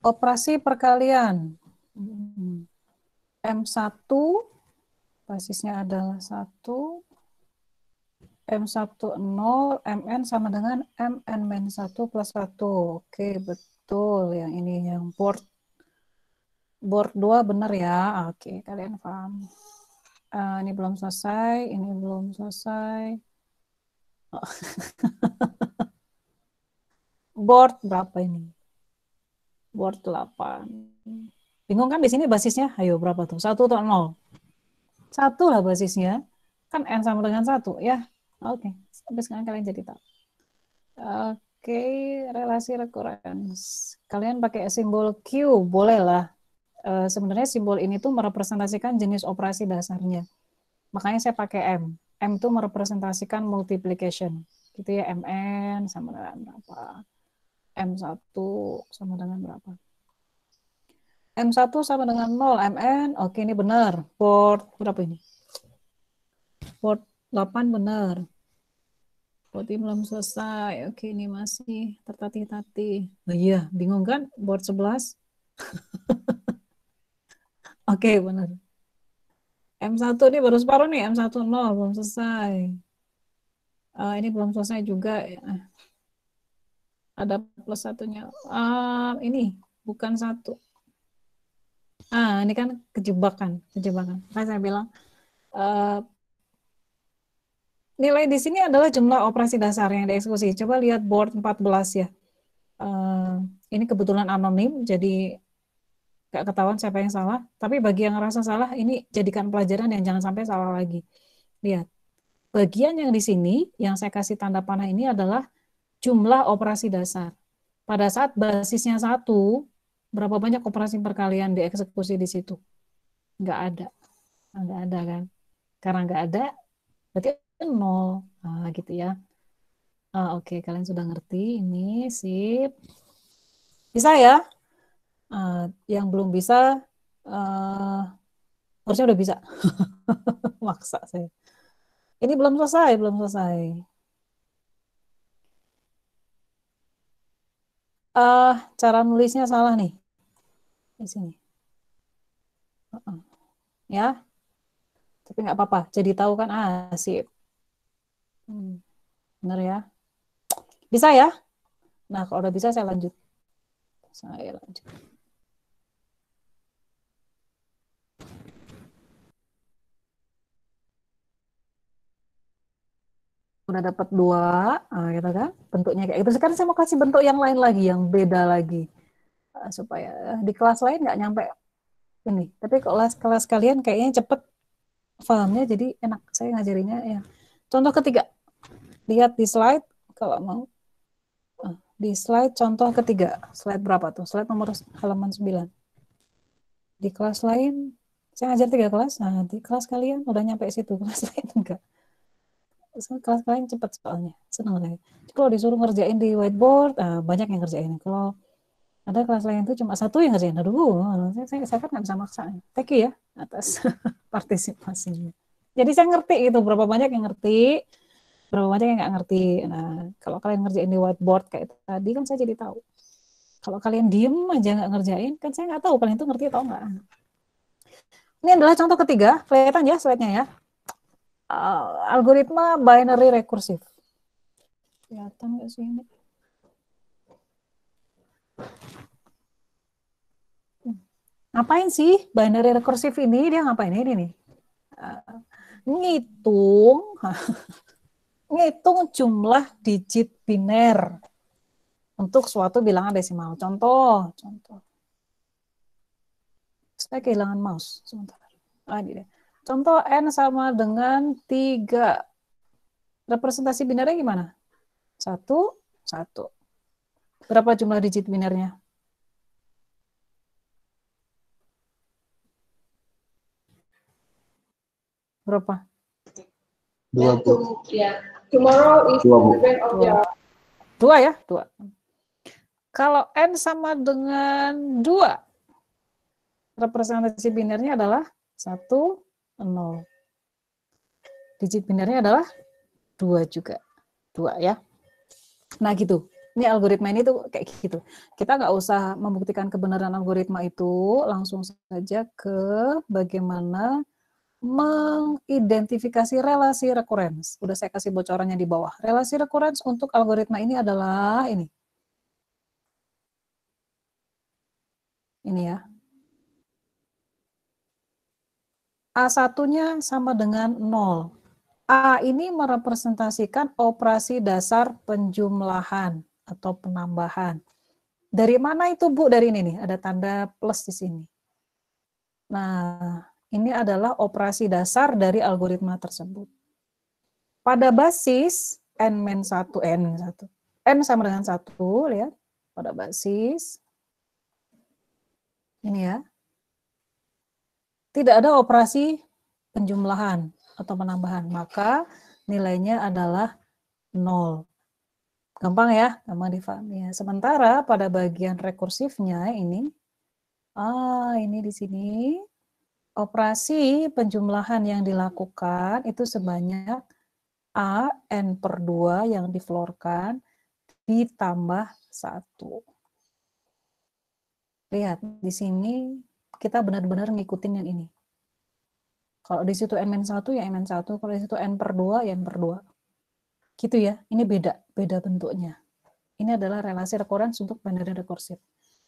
Speaker 1: Operasi perkalian. M1, basisnya adalah 1, M1 0, Mn sama dengan Mn-1 plus 1. Oke, betul. Yang ini yang board 2 benar ya. Oke, kalian paham. Ini belum selesai, ini belum selesai. Board berapa ini? Board 8. Bingung kan di sini basisnya? Ayo berapa tuh? 1 atau 0? 1 lah basisnya. Kan N sama dengan 1 ya. Oke, sampai sekarang kalian jadi tahu. Oke, relasi recurrence. Kalian pakai simbol Q, boleh lah. Sebenarnya simbol ini tuh merepresentasikan jenis operasi dasarnya. Makanya saya pakai M. M itu merepresentasikan multiplication. Gitu ya, Mn sama dengan berapa? M1 sama dengan berapa? M1 sama dengan 0, Mn. Oke, ini benar. Board berapa ini? Board 8 benar. Board ini belum selesai. Oke, ini masih tertatih-tatih. Oh iya, bingung kan? Board 11. Oke, benar. M1 ini baru separuh nih, M1 0, belum selesai. Ini belum selesai juga. Ada plus satunya. Ini bukan 1. Ini kan kejebakan. Kan saya bilang, nilai di sini adalah jumlah operasi dasar yang dieksekusi. Coba lihat board 14 ya. Ini kebetulan anonim, jadi gak ketahuan siapa yang salah. Tapi bagi yang ngerasa salah, ini jadikan pelajaran yang jangan sampai salah lagi. Lihat, bagian yang di sini, yang saya kasih tanda panah ini adalah jumlah operasi dasar. Pada saat basisnya 1, berapa banyak operasi perkalian dieksekusi di situ? Nggak ada. Nggak ada kan? Karena nggak ada, berarti 0. Gitu ya. Oke, kalian sudah ngerti. Ini, sip. Bisa ya? Yang belum bisa, Harusnya udah bisa. Maksa saya. Ini belum selesai. Cara nulisnya salah nih. Di sini. Ya. Tapi nggak apa-apa. Jadi tahu kan, sip. Bener ya. Bisa ya? Nah, kalau udah bisa saya lanjut. Udah dapat 2, gitu kan? Bentuknya kayak gitu. Sekarang saya mau kasih bentuk yang lain lagi, yang beda lagi. Supaya di kelas lain nggak nyampe ini. Tapi kelas kalian kayaknya cepet pahamnya, jadi enak saya ngajarinya ya. Contoh ketiga. Lihat di slide kalau mau. Di slide contoh ketiga. Slide berapa tuh? Slide nomor halaman 9. Di kelas lain, saya ngajar 3 kelas. Nah, di kelas kalian udah nyampe situ. Kelas lain enggak. Kelas kalian cepat soalnya. Senang saya. Kalau disuruh ngerjain di whiteboard, banyak yang ngerjain. Kalau ada kelas lain itu cuma 1 yang ngerjain. Aduh, saya kan nggak bisa maksa. Thank you ya atas partisipasinya. Jadi saya ngerti itu, berapa banyak yang ngerti, berapa banyak yang nggak ngerti. Nah, kalau kalian ngerjain di whiteboard kayak tadi kan saya jadi tahu. Kalau kalian diem aja nggak ngerjain, kan saya nggak tahu kalian itu ngerti atau nggak. Ini adalah contoh ketiga, kelihatan ya slide-nya ya. Algoritma binary rekursif. Kelihatan nggak sih ini? Ngapain sih binary rekursif ini? Dia ngapain ini nih? Ngitung jumlah digit biner untuk suatu bilangan desimal. Contoh. Saya kehilangan mouse sebentar. Ini deh. Contoh n sama dengan 3. Representasi binernya gimana? 1, 1. Berapa jumlah digit binernya? Berapa?
Speaker 2: 2, Bu.
Speaker 15: Tomorrow is
Speaker 2: 2, Bu.
Speaker 1: 2 ya? 2. Kalau n sama dengan 2, representasi binernya adalah 1, 0. Digit binernya adalah 2 juga. 2 ya. Nah gitu. Ini algoritma ini tuh kayak gitu. Kita nggak usah membuktikan kebenaran algoritma itu, langsung saja ke bagaimana mengidentifikasi relasi rekurens. Udah saya kasih bocorannya di bawah. Relasi rekurens untuk algoritma ini adalah ini. Ini ya. A1-nya sama dengan 0. A ini merepresentasikan operasi dasar penjumlahan atau penambahan. Dari mana itu, Bu? Dari ini nih, ada tanda plus di sini. Nah, ini adalah operasi dasar dari algoritma tersebut. Pada basis n-1, n sama dengan 1, lihat. Pada basis, ini ya, tidak ada operasi penjumlahan atau penambahan, maka nilainya adalah 0. Gampang ya, gampang difahami ya. Sementara pada bagian rekursifnya ini, ini di sini, operasi penjumlahan yang dilakukan itu sebanyak A n per 2 yang diflorkan ditambah 1. Lihat, di sini kita benar-benar ngikutin yang ini. Kalau di situ n-1 ya n-1, kalau di situ n per 2 ya n per 2. Gitu ya, ini beda bentuknya. Ini adalah relasi rekurens untuk binary rekursif.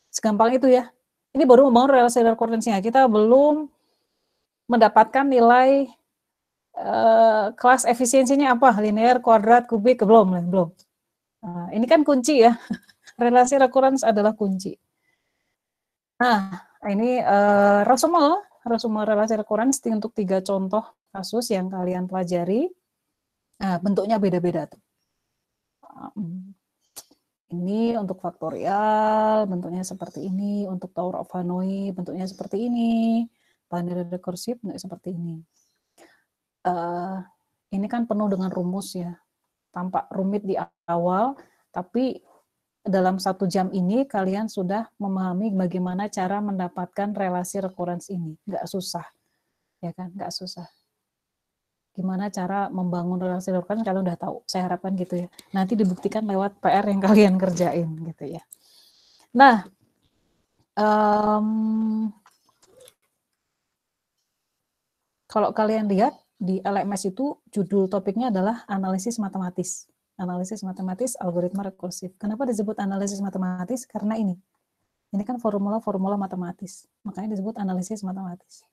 Speaker 1: Segampang itu ya. Ini baru membangun relasi rekurensnya. Kita belum mendapatkan nilai kelas efisiensinya apa, linear, kuadrat, kubik, belum. Nah, ini kan kunci ya. Relasi rekurens adalah kunci. Nah, ini resume relasi rekurens untuk 3 contoh kasus yang kalian pelajari. Nah, bentuknya beda-beda tuh. Ini untuk faktorial, bentuknya seperti ini. Untuk Tower of Hanoi, bentuknya seperti ini. Binary recursive, bentuknya seperti ini. Ini kan penuh dengan rumus ya. Tampak rumit di awal, tapi dalam 1 jam ini kalian sudah memahami bagaimana cara mendapatkan relasi rekurens ini. Nggak susah. Ya kan, nggak susah. Gimana cara membangun relasi rekan kalau udah tahu. Saya harapkan gitu ya. Nanti dibuktikan lewat PR yang kalian kerjain gitu ya. Nah, kalau kalian lihat di LMS itu judul topiknya adalah analisis matematis. Analisis matematis algoritma rekursif. Kenapa disebut analisis matematis? Karena ini kan formula-formula matematis. Makanya disebut analisis matematis.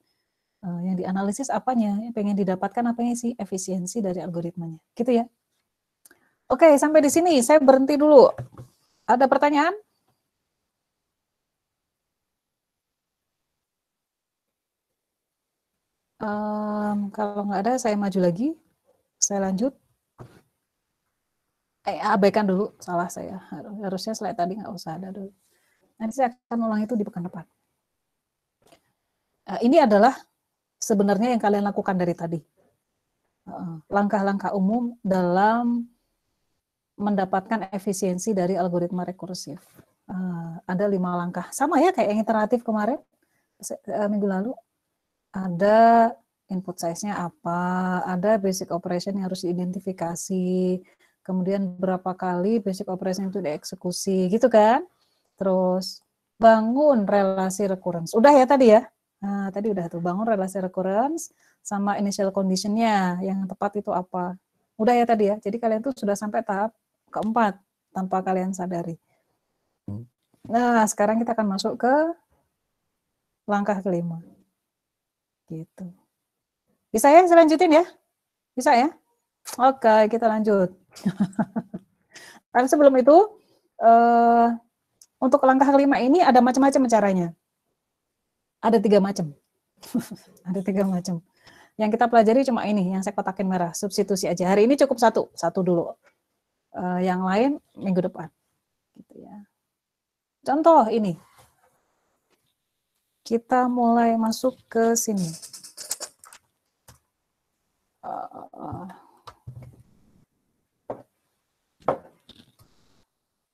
Speaker 1: Yang dianalisis apanya? Yang pengen didapatkan apanya sih? Efisiensi dari algoritmanya. Gitu ya. Oke, sampai di sini saya berhenti dulu. Ada pertanyaan? Kalau nggak ada, saya maju lagi. Saya lanjut. Abaikan dulu, salah saya. Harusnya slide tadi nggak usah ada dulu. Nanti saya akan ulang itu di pekan depan. Ini adalah sebenarnya yang kalian lakukan dari tadi. Langkah-langkah umum dalam mendapatkan efisiensi dari algoritma rekursif. Ada 5 langkah. Sama ya kayak yang iteratif kemarin, minggu lalu. Ada input size-nya apa, ada basic operation yang harus diidentifikasi, kemudian berapa kali basic operation itu dieksekusi, gitu kan. Terus bangun relasi recurrence. Udah ya tadi ya? Nah, tadi udah tuh, bangun relasi recurrence sama initial condition-nya, yang tepat itu apa. Udah ya tadi ya? Jadi kalian tuh sudah sampai tahap keempat, tanpa kalian sadari. Nah, sekarang kita akan masuk ke langkah kelima. Gitu. Bisa ya, saya lanjutin ya? Bisa ya? Oke, kita lanjut. Tapi sebelum itu, untuk langkah kelima ini ada macam-macam caranya. Ada 3 macam. Ada 3 macam. Yang kita pelajari cuma ini, yang saya kotakin merah, substitusi aja. Hari ini cukup satu dulu. Yang lain minggu depan. Gitu ya. Contoh ini. Kita mulai masuk ke sini.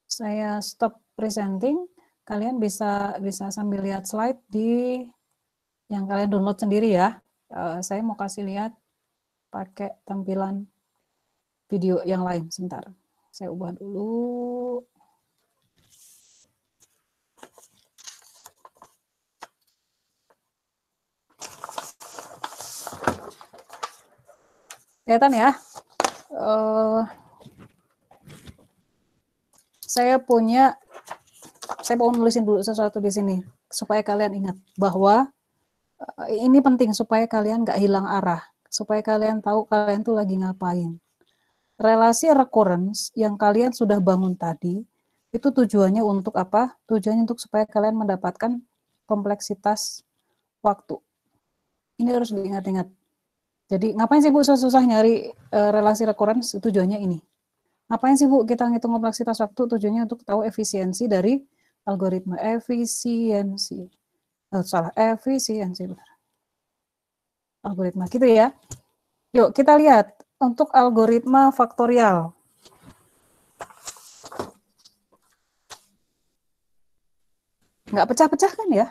Speaker 1: Saya stop presenting, kalian bisa sambil lihat slide di yang kalian download sendiri ya. Saya mau kasih lihat pakai tampilan video yang lain sebentar. Saya ubah dulu. Kelihatan ya? Saya mau nulisin dulu sesuatu di sini supaya kalian ingat bahwa ini penting supaya kalian nggak hilang arah, supaya kalian tahu kalian tuh lagi ngapain. Relasi recurrence yang kalian sudah bangun tadi itu tujuannya untuk apa? Tujuannya untuk supaya kalian mendapatkan kompleksitas waktu. Ini harus diingat-ingat. Jadi ngapain sih Bu susah-susah nyari relasi recurrence? Tujuannya ini. Ngapain sih Bu kita ngitung kompleksitas waktu? Tujuannya untuk tahu efisiensi dari algoritma. Efisiensi. Efisiensi benar. Algoritma gitu ya. Yuk kita lihat untuk algoritma faktorial. Nggak pecah-pecah kan ya?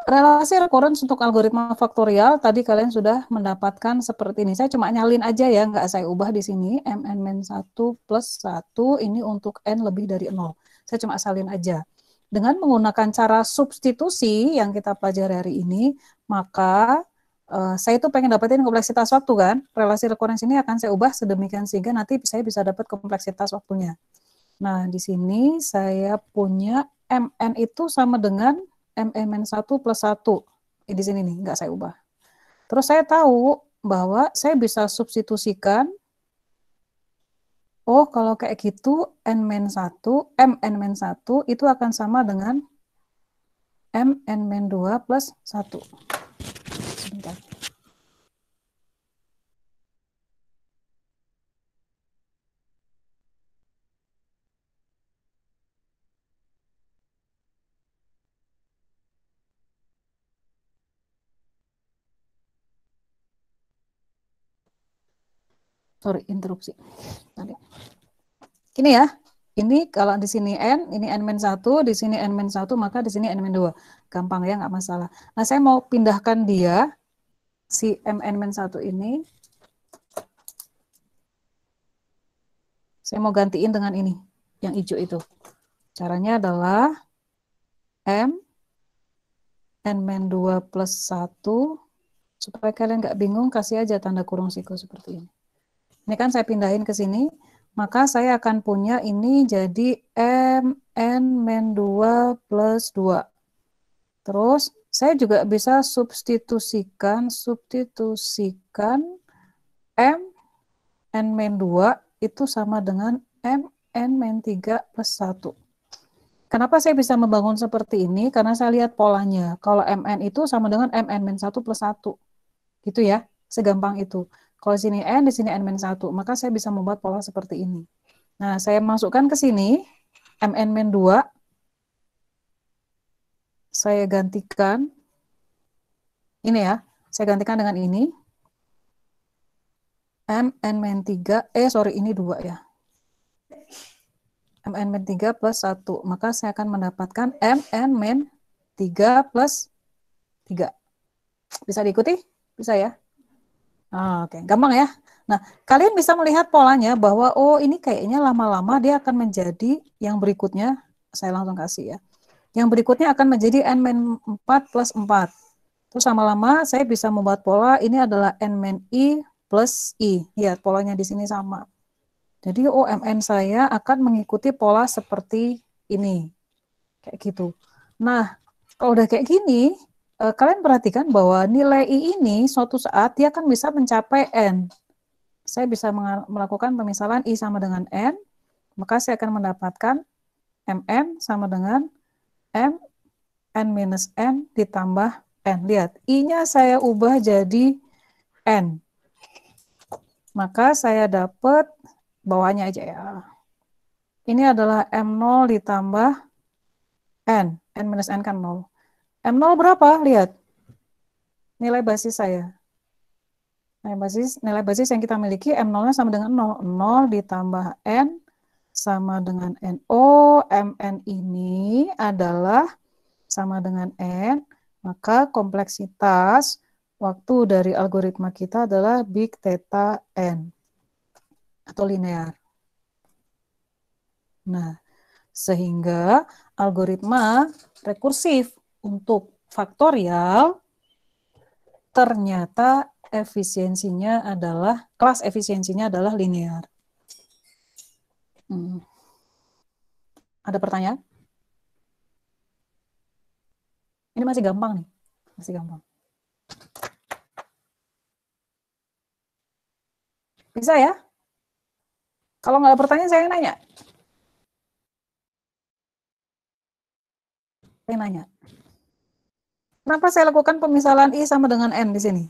Speaker 1: Relasi recurrence untuk algoritma faktorial tadi kalian sudah mendapatkan seperti ini. Saya cuma nyalin aja ya, nggak saya ubah di sini. Mn-1 plus 1 ini untuk n lebih dari 0. Saya cuma salin aja. Dengan menggunakan cara substitusi yang kita pelajari hari ini, maka saya itu pengen dapetin kompleksitas waktu kan. Relasi recurrence ini akan saya ubah sedemikian sehingga nanti saya bisa dapat kompleksitas waktunya. Nah, di sini saya punya Mn itu sama dengan Mn1 plus 1. Di sini nih, nggak saya ubah. Terus saya tahu bahwa saya bisa substitusikan, oh kalau kayak gitu, Mn1 itu akan sama dengan Mn2 plus 1. Sebentar. Sorry, interupsi. Tadi. Ini ya. Ini kalau di sini N, ini N-1, di sini N-1, maka di sini N-2. Gampang ya, nggak masalah. Nah, saya mau pindahkan dia, si Mn-1 ini, saya mau gantiin dengan ini, yang hijau itu. Caranya adalah M, N-2 plus 1, supaya kalian nggak bingung, kasih aja tanda kurung siku seperti ini. Ini kan saya pindahin ke sini, maka saya akan punya ini jadi M, N-2 plus 2. Terus, saya juga bisa substitusikan M, N-2 itu sama dengan M, N-3 plus 1. Kenapa saya bisa membangun seperti ini? Karena saya lihat polanya. Kalau Mn itu sama dengan Mn-1 plus 1. Gitu ya, segampang itu. Kalau di sini N, di sini N-1. Maka saya bisa membuat pola seperti ini. Nah, saya masukkan ke sini, Mn-2. Saya gantikan. Ini ya, saya gantikan dengan ini. Mn-3, ini 2 ya. Mn-3 plus 1, maka saya akan mendapatkan Mn-3 plus 3. Bisa diikuti? Bisa ya? Oke, gampang ya. Nah, kalian bisa melihat polanya bahwa, oh ini kayaknya lama-lama dia akan menjadi yang berikutnya, saya langsung kasih ya. Yang berikutnya akan menjadi N-4 plus 4. Terus lama-lama saya bisa membuat pola, ini adalah N-I plus I. Lihat, polanya di sini sama. Jadi OMN saya akan mengikuti pola seperti ini. Kayak gitu. Nah, kalau udah kayak gini, kalian perhatikan bahwa nilai I ini suatu saat dia akan bisa mencapai N. Saya bisa melakukan pemisalan I sama dengan N, maka saya akan mendapatkan MN sama dengan M, N minus N ditambah N. Lihat, I-nya saya ubah jadi N. Maka saya dapat bawahnya aja ya. Ini adalah M0 ditambah N. N minus N kan 0. M0 berapa? Lihat. Nilai basis saya. Nilai basis yang kita miliki M0-nya sama dengan 0. 0 ditambah N sama dengan N. Oh, Mn ini adalah sama dengan N. Maka kompleksitas waktu dari algoritma kita adalah big theta N. Atau linear. Nah, sehingga algoritma rekursif untuk faktorial ternyata efisiensinya adalah, kelas efisiensinya adalah linear. Ada pertanyaan? Ini masih gampang nih. Masih gampang. Bisa ya? Kalau nggak ada pertanyaan, saya nanya. Saya nanya. Kenapa saya lakukan pemisalan I sama dengan N di sini?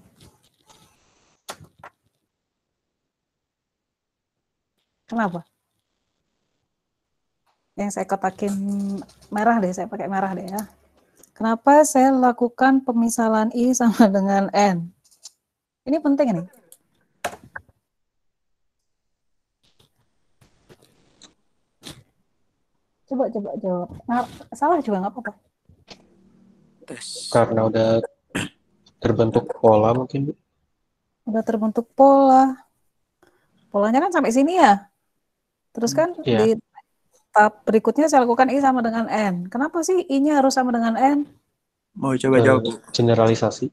Speaker 1: Kenapa? Yang saya kotakin merah deh, saya pakai merah deh ya. Kenapa saya lakukan pemisalan I sama dengan N? Ini penting nih. Coba jawab. Nah, salah juga nggak apa-apa.
Speaker 2: Karena udah terbentuk pola mungkin, Bu.
Speaker 1: Udah terbentuk pola. Polanya kan sampai sini ya. Terus kan di tahap berikutnya saya lakukan I sama dengan N. Kenapa sih I-nya harus sama dengan N?
Speaker 14: Mau coba jawab.
Speaker 2: Generalisasi.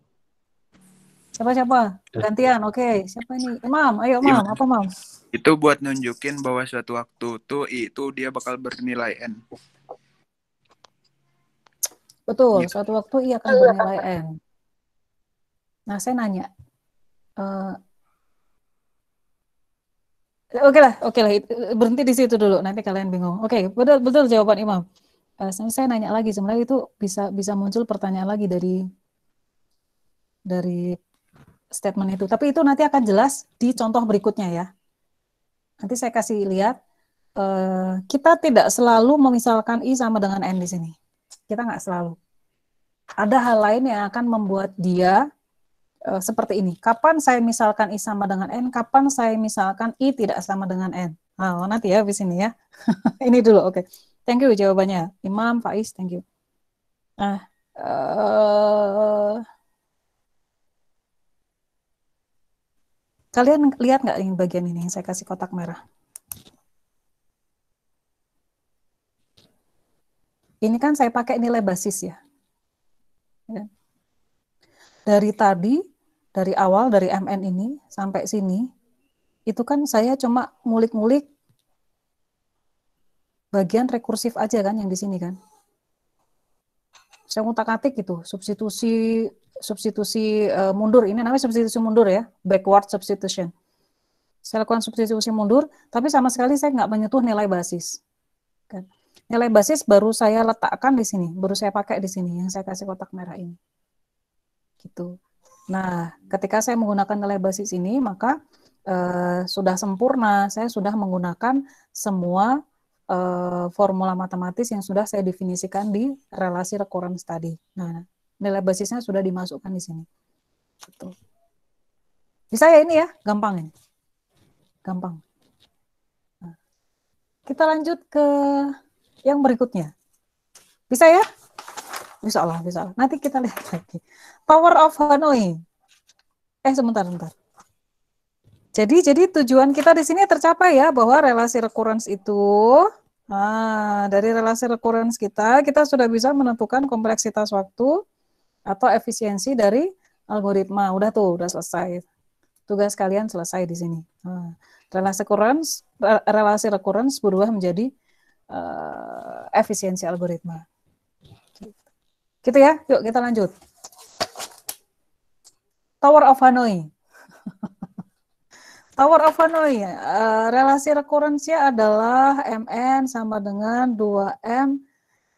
Speaker 1: Siapa? Gantian, oke. Siapa ini? Imam, ayo Imam. Apa Mam?
Speaker 14: Itu buat nunjukin bahwa suatu waktu tuh I itu dia bakal bernilai N.
Speaker 1: Betul, suatu waktu I akan bernilai N. Nah, saya nanya. Oke lah, berhenti di situ dulu. Nanti kalian bingung. Oke, betul jawaban Imam. Saya nanya lagi, sebenarnya itu bisa muncul pertanyaan lagi dari statement itu. Tapi itu nanti akan jelas di contoh berikutnya ya. Nanti saya kasih lihat. Kita tidak selalu memisalkan I sama dengan N di sini. Kita nggak selalu. Ada hal lain yang akan membuat dia seperti ini. Kapan saya misalkan I sama dengan N, kapan saya misalkan I tidak sama dengan N. Nanti ya habis ini ya. Ini dulu, oke. Thank you jawabannya. Imam, Faiz, thank you. Nah, kalian lihat nggak ini bagian ini yang saya kasih kotak merah? Ini kan saya pakai nilai basis ya. Dari tadi, dari awal, dari MN ini sampai sini, itu kan saya cuma ngulik-ngulik bagian rekursif aja kan yang di sini kan. Saya ngutak-atik gitu, substitusi mundur, ini namanya substitusi mundur ya, backward substitution. Saya lakukan substitusi mundur, tapi sama sekali saya nggak menyentuh nilai basis. Kan. Nilai basis baru saya letakkan di sini, baru saya pakai di sini, yang saya kasih kotak merah ini. Gitu. Nah, ketika saya menggunakan nilai basis ini, maka sudah sempurna, saya sudah menggunakan semua formula matematis yang sudah saya definisikan di relasi recurrence tadi. Nah, nilai basisnya sudah dimasukkan di sini. Gitu. Bisa ya ini ya, gampang ini. Gampang. Nah, kita lanjut ke yang berikutnya. Bisa ya? Bisa Allah, bisa Allah. Nanti kita lihat lagi. Power of Hanoi. Sebentar. Jadi tujuan kita di sini tercapai ya, bahwa relasi recurrence itu, dari relasi recurrence kita sudah bisa menentukan kompleksitas waktu atau efisiensi dari algoritma. Udah tuh, udah selesai. Tugas kalian selesai di sini. Relasi recurrence berubah menjadi efisiensi algoritma. Gitu ya, yuk kita lanjut. Tower of Hanoi. Tower of Hanoi, relasi recurrence-nya adalah Mn sama dengan 2M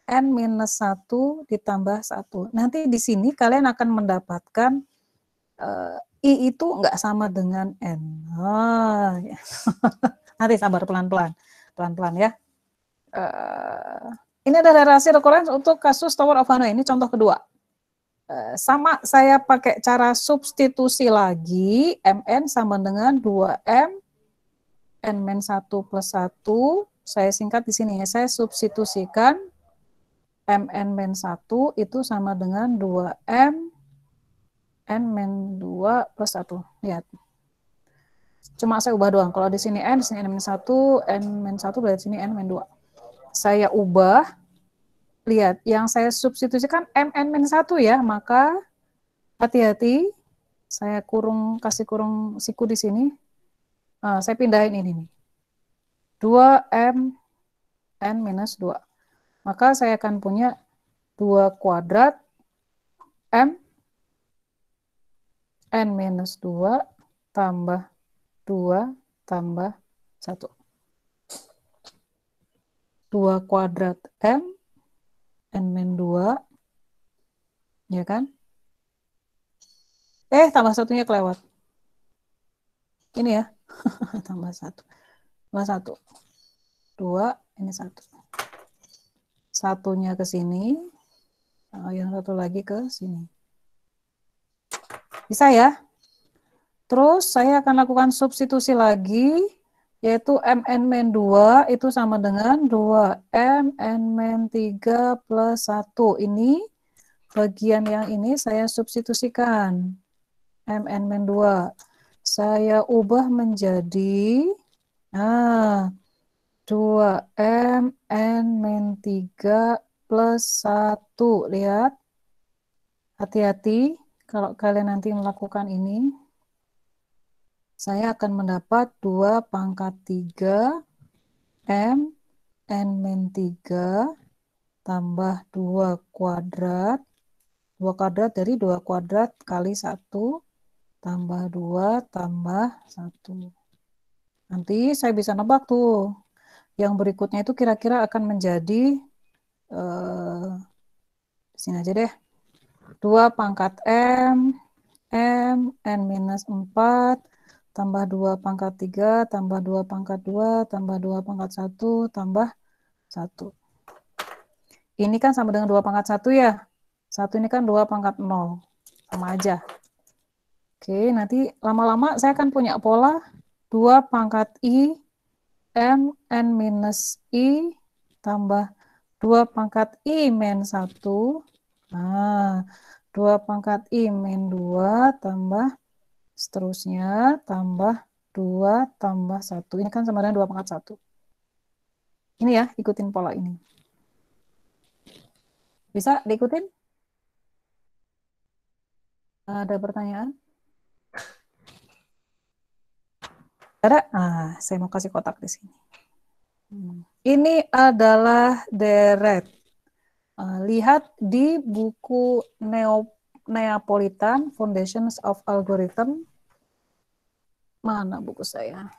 Speaker 1: N-1 ditambah 1. Nanti di sini kalian akan mendapatkan I itu nggak sama dengan N. Ya. Nanti sabar pelan-pelan ya. Ini adalah relasi recurrence untuk kasus Tower of Hanoi. Ini contoh kedua. Sama saya pakai cara substitusi lagi, Mn sama dengan 2M N-1 plus 1. Saya singkat di sini ya, saya substitusikan Mn-1 itu sama dengan 2M N-2 plus 1. Lihat. Cuma saya ubah doang. Kalau di sini N, di sini N-1, N-1 berarti di sini N-2. Saya ubah. Lihat, yang saya substitusikan Mn-1 ya, maka hati-hati, saya kasih kurung siku di sini, saya pindahin ini nih, 2M N-2, maka saya akan punya 2 kuadrat M N-2 tambah 2 tambah 1. 2 kuadrat M N-2, ya kan? Tambah satunya kelewat. Ini ya, tambah 1. Tambah 1. 2, ini 1. Satunya ke sini, yang satu lagi ke sini. Bisa ya? Terus saya akan lakukan substitusi lagi, yaitu Mn-2 itu sama dengan 2M N-3 plus 1. Ini bagian yang ini saya substitusikan. Mn-2. Saya ubah menjadi 2M N-3 plus 1. Lihat. Hati-hati kalau kalian nanti melakukan ini. Saya akan mendapat 2 pangkat 3 M N-3 tambah 2 kuadrat. 2 kuadrat dari 2 kuadrat kali 1 tambah 2 tambah 1. Nanti saya bisa nebak tuh. Yang berikutnya itu kira-kira akan menjadi, di sini aja deh. 2 pangkat M N-4 tambah 2 pangkat 3, tambah 2 pangkat 2, tambah 2 pangkat 1, tambah 1. Ini kan sama dengan 2 pangkat 1 ya. 1 ini kan 2 pangkat 0. Sama aja. Oke, nanti lama-lama saya akan punya pola 2 pangkat I M N minus I tambah 2 pangkat I min 1. Nah, 2 pangkat I min 2 tambah seterusnya tambah 2 tambah 1. Ini kan sama dengan 2 pangkat 1. Ini ya, ikutin pola ini. Bisa diikutin? Ada pertanyaan? Ada? Saya mau kasih kotak di sini. Ini adalah deret. Lihat di buku Neapolitan Foundations of Algorithm. Mana buku saya?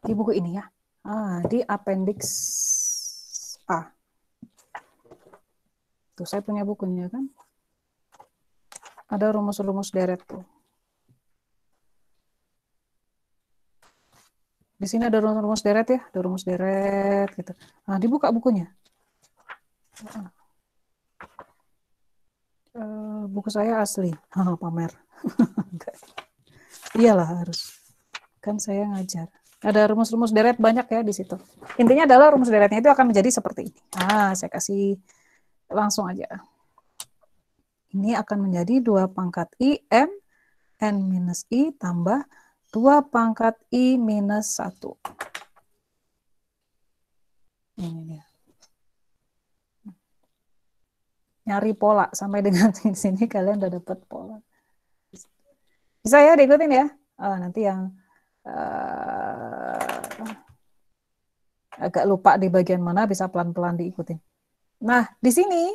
Speaker 1: Di buku ini ya. Di appendix A. Tuh, saya punya bukunya kan. Ada rumus-rumus deret tuh. Di sini ada rumus deret ya, ada rumus deret gitu. Dibuka bukunya. Buku saya asli. Pamer. Iyalah harus. Kan saya ngajar. Ada rumus-rumus deret banyak ya di situ. Intinya adalah rumus deretnya itu akan menjadi seperti ini. Saya kasih langsung aja. Ini akan menjadi 2 pangkat I M N minus I tambah 2 pangkat I minus 1. Ini dia. Nyari pola. Sampai dengan sini kalian udah dapat pola. Bisa ya diikutin ya? Nanti yang agak lupa di bagian mana bisa pelan-pelan diikutin. Nah, di sini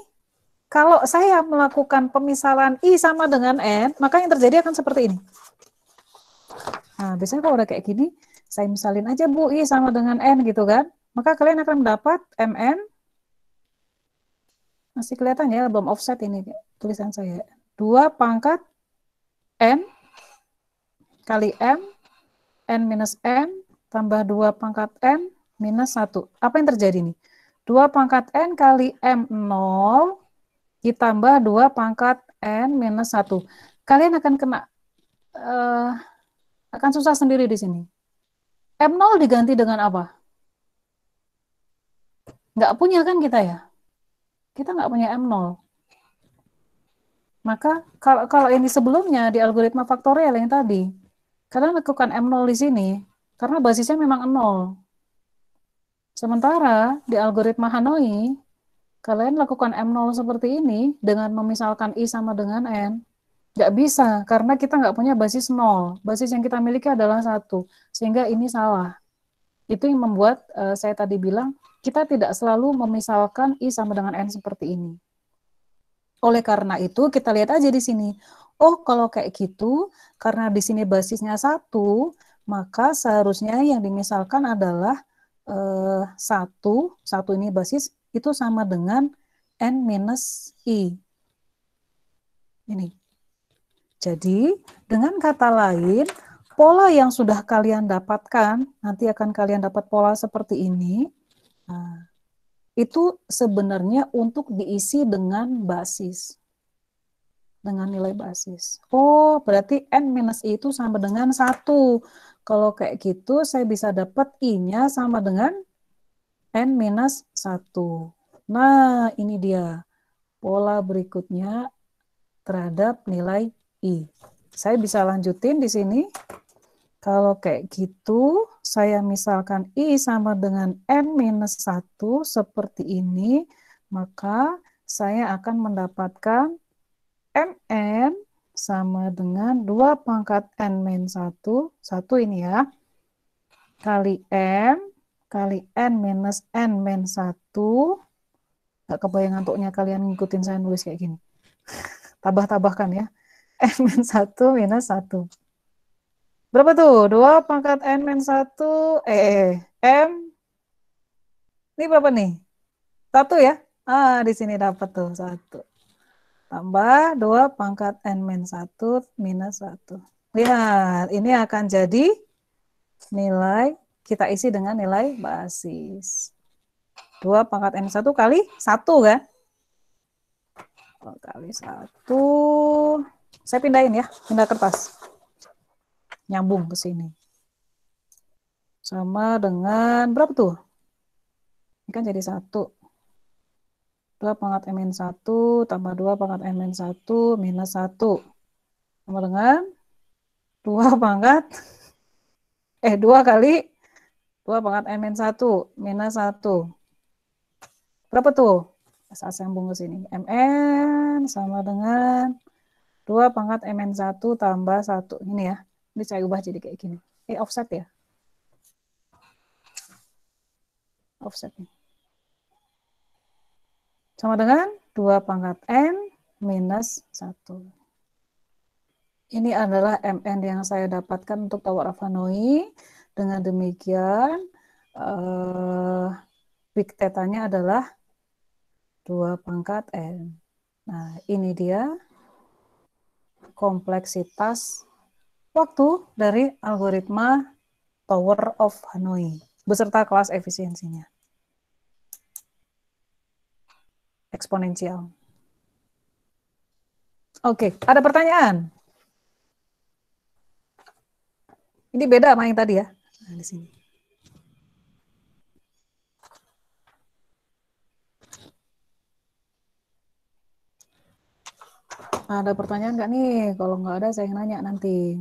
Speaker 1: kalau saya melakukan pemisalan I sama dengan N, maka yang terjadi akan seperti ini. Biasanya kalau udah kayak gini, saya misalin aja Bu, I sama dengan N gitu kan. Maka kalian akan mendapat MN, masih kelihatan ya, belum offset ini tulisan saya. 2 pangkat N kali M, N minus N, tambah 2 pangkat N minus 1. Apa yang terjadi nih? 2 pangkat N kali M 0, ditambah 2 pangkat N minus 1. Kalian akan kena, akan susah sendiri di sini. M0 diganti dengan apa? Nggak punya kan kita ya? Kita nggak punya M0. Maka kalau ini sebelumnya di algoritma faktorial yang tadi, kalian lakukan M0 di sini, karena basisnya memang 0. Sementara di algoritma Hanoi, kalian lakukan M0 seperti ini dengan memisalkan I sama dengan N. Nggak bisa, karena kita nggak punya basis 0. Basis yang kita miliki adalah 1. Sehingga ini salah. Itu yang membuat saya tadi bilang, kita tidak selalu memisalkan I sama dengan N seperti ini. Oleh karena itu, kita lihat aja di sini. Oh, kalau kayak gitu, karena di sini basisnya 1, maka seharusnya yang dimisalkan adalah 1 ini basis, itu sama dengan N minus I. Ini. Jadi, dengan kata lain, pola yang sudah kalian dapatkan, nanti akan kalian dapat pola seperti ini, itu sebenarnya untuk diisi dengan basis. Dengan nilai basis. Oh, berarti N minus I itu sama dengan 1. Kalau kayak gitu, saya bisa dapat I-nya sama dengan N minus 1. Nah, ini dia pola berikutnya terhadap nilai I. Saya bisa lanjutin di sini. Kalau kayak gitu, saya misalkan I sama dengan N minus 1 seperti ini, maka saya akan mendapatkan MN sama dengan 2 pangkat N min 1, 1 ini ya, kali M, kali N minus N min 1, nggak kebayang ngantuknya kalian ngikutin saya nulis kayak gini. Tambah-tambahkan ya, N min 1 minus 1. Berapa tuh? 2 pangkat N min 1, M, ini berapa nih? 1 ya? Di sini dapat tuh 1. Tambah 2 pangkat N min 1 minus 1. Lihat, ini akan jadi nilai, kita isi dengan nilai basis. 2 pangkat N 1 kali 1 kan? Kali 1. Saya pindahin ya, pindah kertas. Nyambung ke sini. sama dengan berapa tuh? Ini kan jadi 1. 2 pangkat MN1 tambah 2 pangkat MN1 minus 1. Sama dengan 2 pangkat 2 kali 2 pangkat MN1 minus 1. Berapa tuh? Saya sambung ke sini. MN sama dengan 2 pangkat MN1 tambah 1. Ini ya. Ini saya ubah jadi kayak gini. Offset ya. Offset nih. Sama dengan 2 pangkat N minus 1. Ini adalah MN yang saya dapatkan untuk Tower of Hanoi. Dengan demikian, big theta-nya adalah 2 pangkat N. Nah, ini dia kompleksitas waktu dari algoritma Tower of Hanoi beserta kelas efisiensinya. Eksponensial. Oke, ada pertanyaan? Ini beda sama yang tadi ya. Nah, di sini. Ada pertanyaan nggak nih? Kalau nggak ada, saya nanya nanti.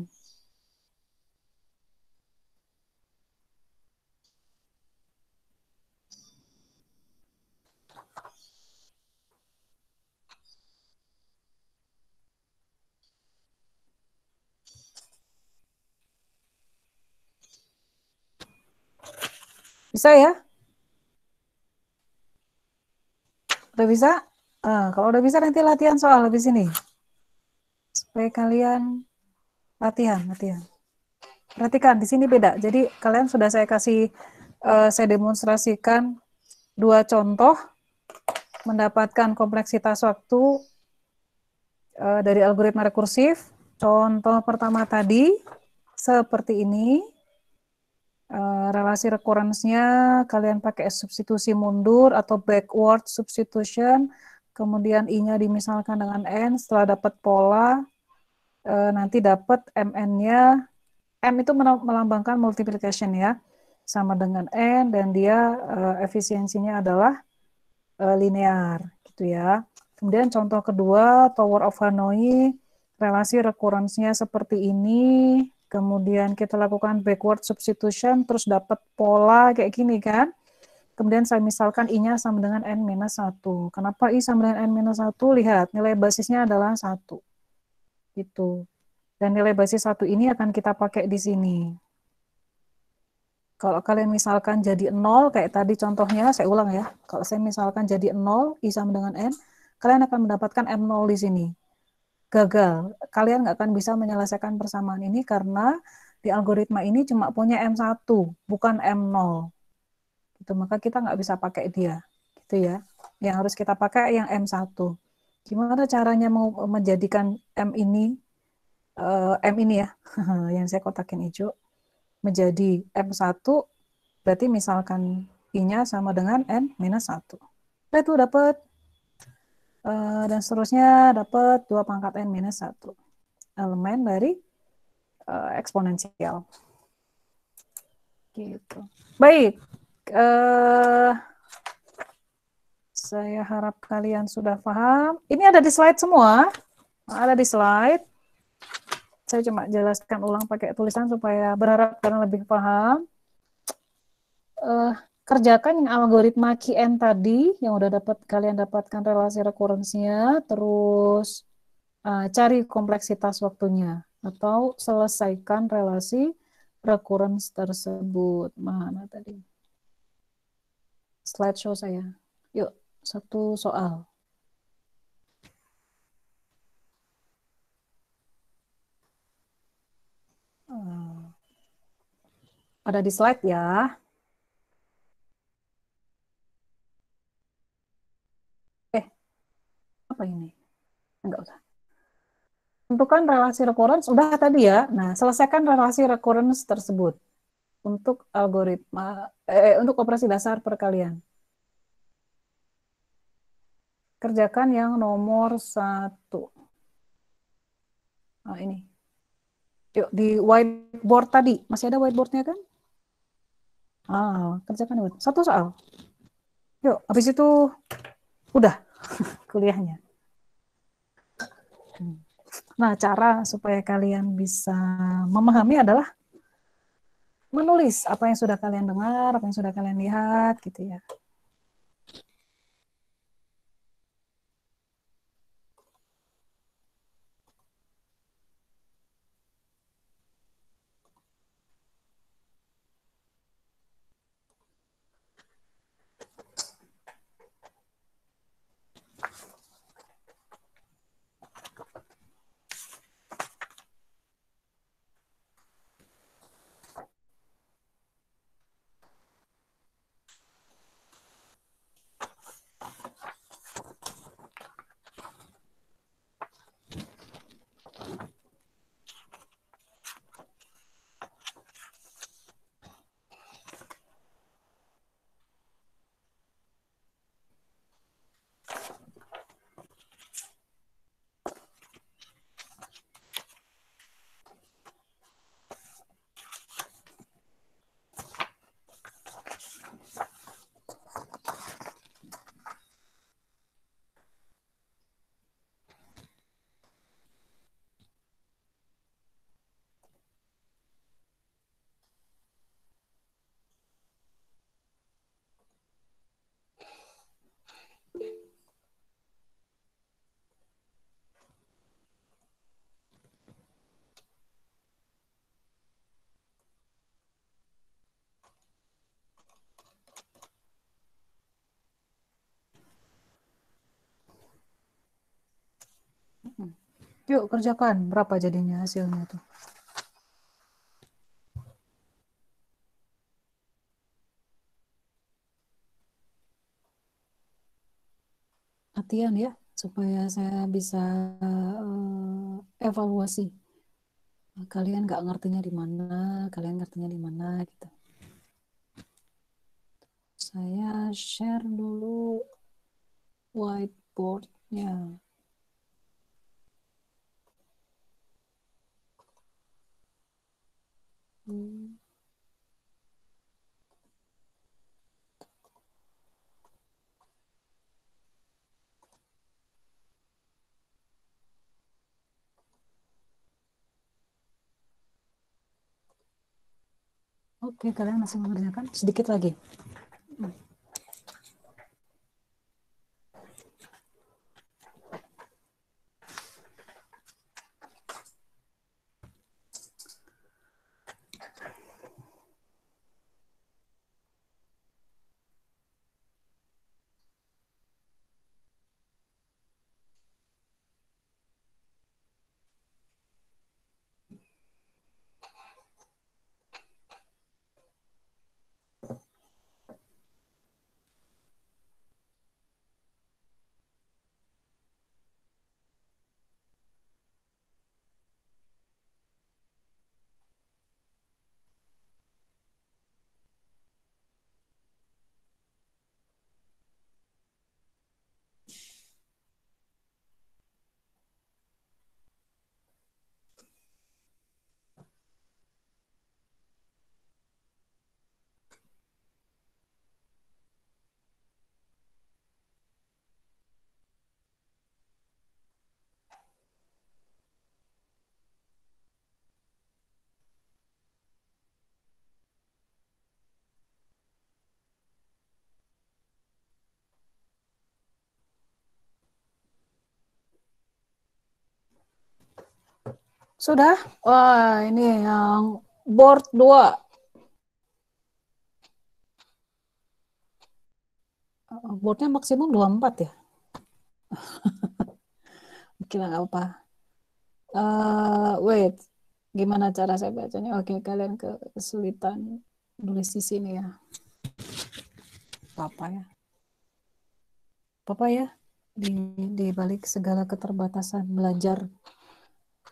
Speaker 1: Bisa ya? Udah bisa? Kalau udah bisa nanti latihan soal habis ini. Supaya kalian latihan. Perhatikan, di sini beda. Jadi kalian sudah saya kasih, saya demonstrasikan 2 contoh mendapatkan kompleksitas waktu dari algoritma rekursif. Contoh pertama tadi seperti ini. Relasi recurrence-nya kalian pakai substitusi mundur atau backward substitution, kemudian I-nya dimisalkan dengan N, setelah dapat pola, nanti dapat MN-nya, M itu melambangkan multiplication ya, sama dengan N, dan dia efisiensinya adalah linear, gitu ya. Kemudian contoh kedua, Tower of Hanoi, relasi recurrence-nya seperti ini, kemudian kita lakukan backward substitution, terus dapat pola kayak gini kan. Kemudian saya misalkan I-nya sama dengan N-1. Kenapa I sama dengan N-1? Lihat, nilai basisnya adalah 1. Gitu. Dan nilai basis 1 ini akan kita pakai di sini. Kalau kalian misalkan jadi 0, kayak tadi contohnya, saya ulang ya. Kalau saya misalkan jadi 0, I sama dengan N, kalian akan mendapatkan M0 di sini. Gagal. Kalian nggak akan bisa menyelesaikan persamaan ini karena di algoritma ini cuma punya M1, bukan M0. Gitu, maka kita nggak bisa pakai dia. Gitu ya. Yang harus kita pakai yang M1. Gimana caranya menjadikan M ini ya, yang saya kotakin hijau, menjadi M1, berarti misalkan I-nya sama dengan N-1. Nah, itu dapat, dan seterusnya dapat 2 pangkat N-1. Elemen dari eksponensial. Gitu. Baik. Saya harap kalian sudah paham. Ini ada di slide semua. Ada di slide. Saya cuma jelaskan ulang pakai tulisan supaya berharap kalian lebih paham. Kerjakan yang algoritma QN tadi yang udah kalian dapatkan relasi rekurensinya, terus cari kompleksitas waktunya atau selesaikan relasi recurrence tersebut. Mana tadi? Slideshow saya. Yuk, 1 soal. Ada di slide ya. Apa ini? Enggak usah. Tentukan relasi recurrence, udah tadi ya. Nah, selesaikan relasi recurrence tersebut untuk algoritma, untuk operasi dasar perkalian. Kerjakan yang nomor 1. Nah, ini. Yuk, di whiteboard tadi. Masih ada whiteboardnya kan? Kerjakan dulu. Satu soal. Yuk, habis itu udah kuliahnya. Nah, cara supaya kalian bisa memahami adalah menulis apa yang sudah kalian dengar, apa yang sudah kalian lihat, gitu ya. Yuk, kerjakan. Berapa jadinya hasilnya tuh? Latihan ya, supaya saya bisa evaluasi. Kalian nggak ngertinya di mana, kalian ngertinya di mana gitu. Saya share dulu whiteboard-nya. Oke, kalian masih mengerjakan? Sedikit lagi. Sudah? Wah, ini yang board 2. Boardnya maksimum 24 ya? Kira nggak apa. Wait, gimana cara saya bacanya? Oke, kalian kesulitan nulis di sini ya. Apa ya? Apa ya? Di balik segala keterbatasan belajar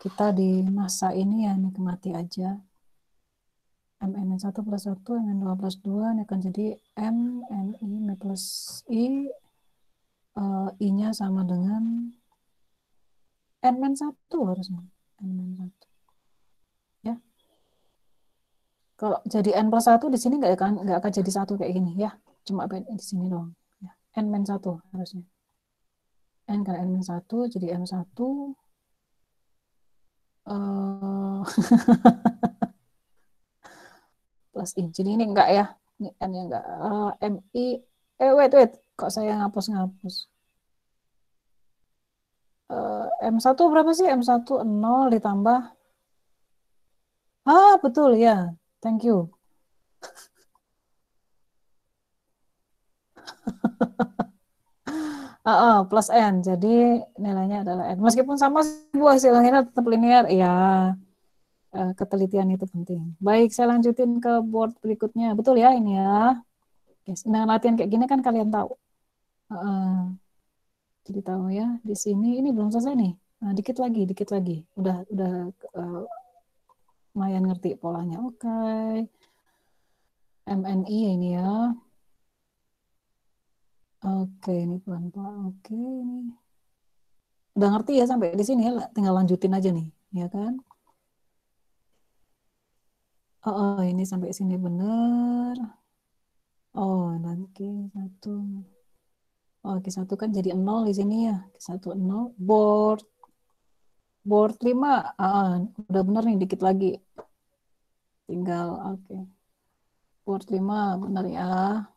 Speaker 1: kita di masa ini ya nikmati aja. MN1 plus 1, MN2 plus 2 ini akan jadi M, NI, M plus I, I-nya sama dengan N-1 harusnya. N-1. Ya. Kalau jadi N+1 di sini nggak akan jadi 1 kayak gini ya. Cuma di sini doang. Ya. N-1 harusnya. N kali N-1 jadi M1. Plus I. Jadi ini enggak ya. Ini N-nya enggak. MI. Wait. Kok saya ngapus-ngapus? M1 berapa sih? M1 0 ditambah. Betul ya. Thank you. Plus N. Jadi nilainya adalah N. Meskipun sama Bu hasilnya tetap linear. Ya, ketelitian itu penting. Baik, saya lanjutin ke board berikutnya. Betul ya ini ya. Yes. Dengan latihan kayak gini kan kalian tahu. Jadi tahu ya. Di sini ini belum selesai nih. Nah, dikit lagi. Udah lumayan ngerti polanya. Oke. MNI ini ya. Oke, ini pelan-pelan. Oke, ini udah ngerti ya sampai di sini ya, tinggal lanjutin aja nih, ya kan? Ini sampai sini bener. Nanti Q1. Q1 kan jadi 0 di sini ya. Q1 0. Board 5. Udah bener nih, dikit lagi. Tinggal, oke. Board 5, bener ya.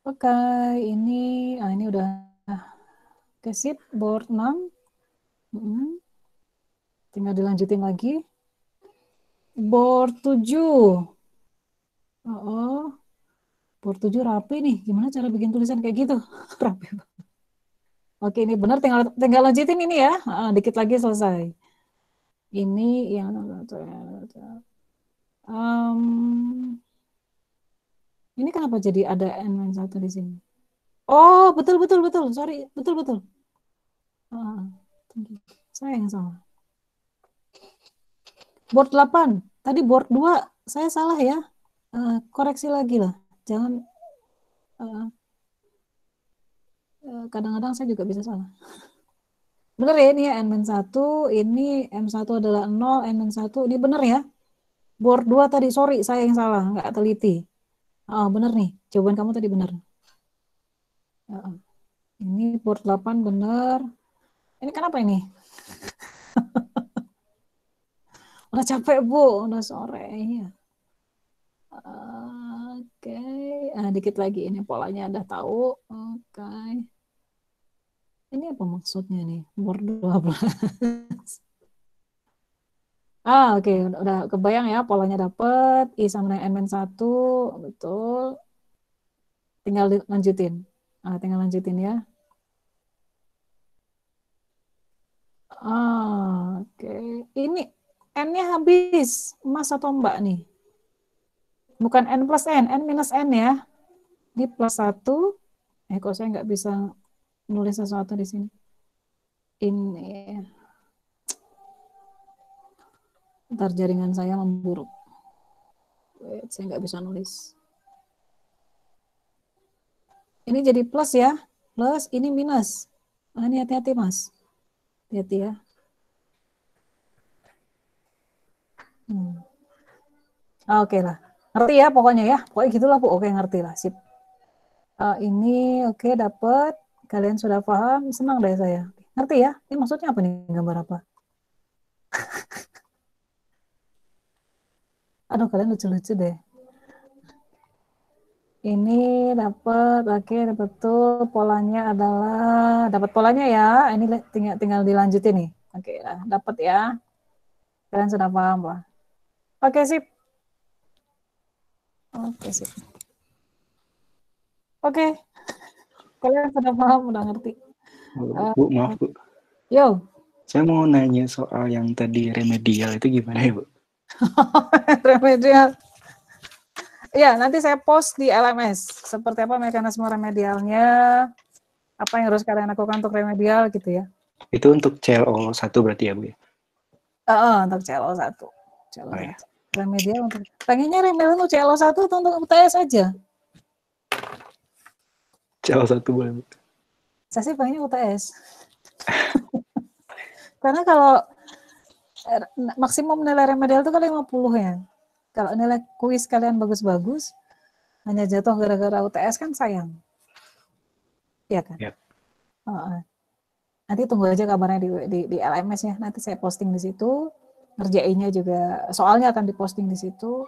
Speaker 1: Oke, ini udah sip, board 6. Tinggal dilanjutin lagi. Board 7. Board 7 rapi nih. Gimana cara bikin tulisan kayak gitu? Rapi. Oke, ini benar, tinggal lanjutin ini ya. Dikit lagi selesai. Ini yang ini kenapa jadi ada N-1 di sini? Betul. Sorry, betul. Saya yang salah. Board 8. Tadi board 2 saya salah ya. Koreksi lagi lah. Jangan kadang-kadang saya juga bisa salah. Benar ya ini ya N-1, ini M1 adalah 0, N-1 ini benar ya. Board 2 tadi, sorry saya yang salah, nggak teliti. Benar nih, jawaban kamu tadi benar. Ini board 8 benar. Ini kenapa ini? Udah capek Bu, udah sore ya. Oke, dikit lagi ini polanya udah tahu. Oke. Ini apa maksudnya nih? Board 12. Oke, udah kebayang ya polanya dapet. I sama dengan N-1, betul. Tinggal lanjutin. Tinggal lanjutin ya. Oke. Ini N-nya habis. Mas atau Mbak nih? Bukan N plus N, N minus N ya. Ini plus 1. Kok saya nggak bisa nulis sesuatu di sini. Ini. Ntar jaringan saya memburuk. Saya nggak bisa nulis. Ini jadi plus ya. Plus, ini minus. Ini hati-hati Mas. Hati-hati ya. Oke lah. Ngerti ya pokoknya ya. Pokoknya gitulah Bu. Oke, ngerti lah. Sip. Ini oke dapat. Kalian sudah paham? Senang deh saya. Ngerti ya? Ini maksudnya apa nih? Gambar apa? Aduh, kalian lucu-lucu deh. Ini dapat, oke, betul. Polanya adalah, dapat polanya ya. Ini tinggal dilanjutin nih. Oke, dapat ya. Kalian sudah paham lah. Oke, sip. Oke, sip. Oke. Kalian sudah paham, udah ngerti.
Speaker 9: Bu, maaf Bu.
Speaker 1: Yo.
Speaker 9: Saya mau nanya soal yang tadi remedial itu gimana ya Bu?
Speaker 1: Remedial. Ya, nanti saya post di LMS. Seperti apa mekanisme remedialnya, apa yang harus kalian lakukan untuk remedial gitu ya.
Speaker 9: Itu untuk CLO 1 berarti ya Bu ya?
Speaker 1: Untuk CLO 1. CLO 1. Ya. Remedial untuk, pengennya remedial untuk CLO 1 atau untuk UTS aja?
Speaker 9: CLO 1 boleh Bu.
Speaker 1: Saya sih pengennya UTS. Karena kalau maksimum nilai remedial itu kan 50 ya. Kalau nilai kuis kalian bagus-bagus, hanya jatuh gara-gara UTS kan sayang. Iya kan?
Speaker 2: Yep.
Speaker 1: Nanti tunggu aja kabarnya di LMS ya. Nanti saya posting di situ. Ngerjainnya juga, soalnya akan diposting di situ.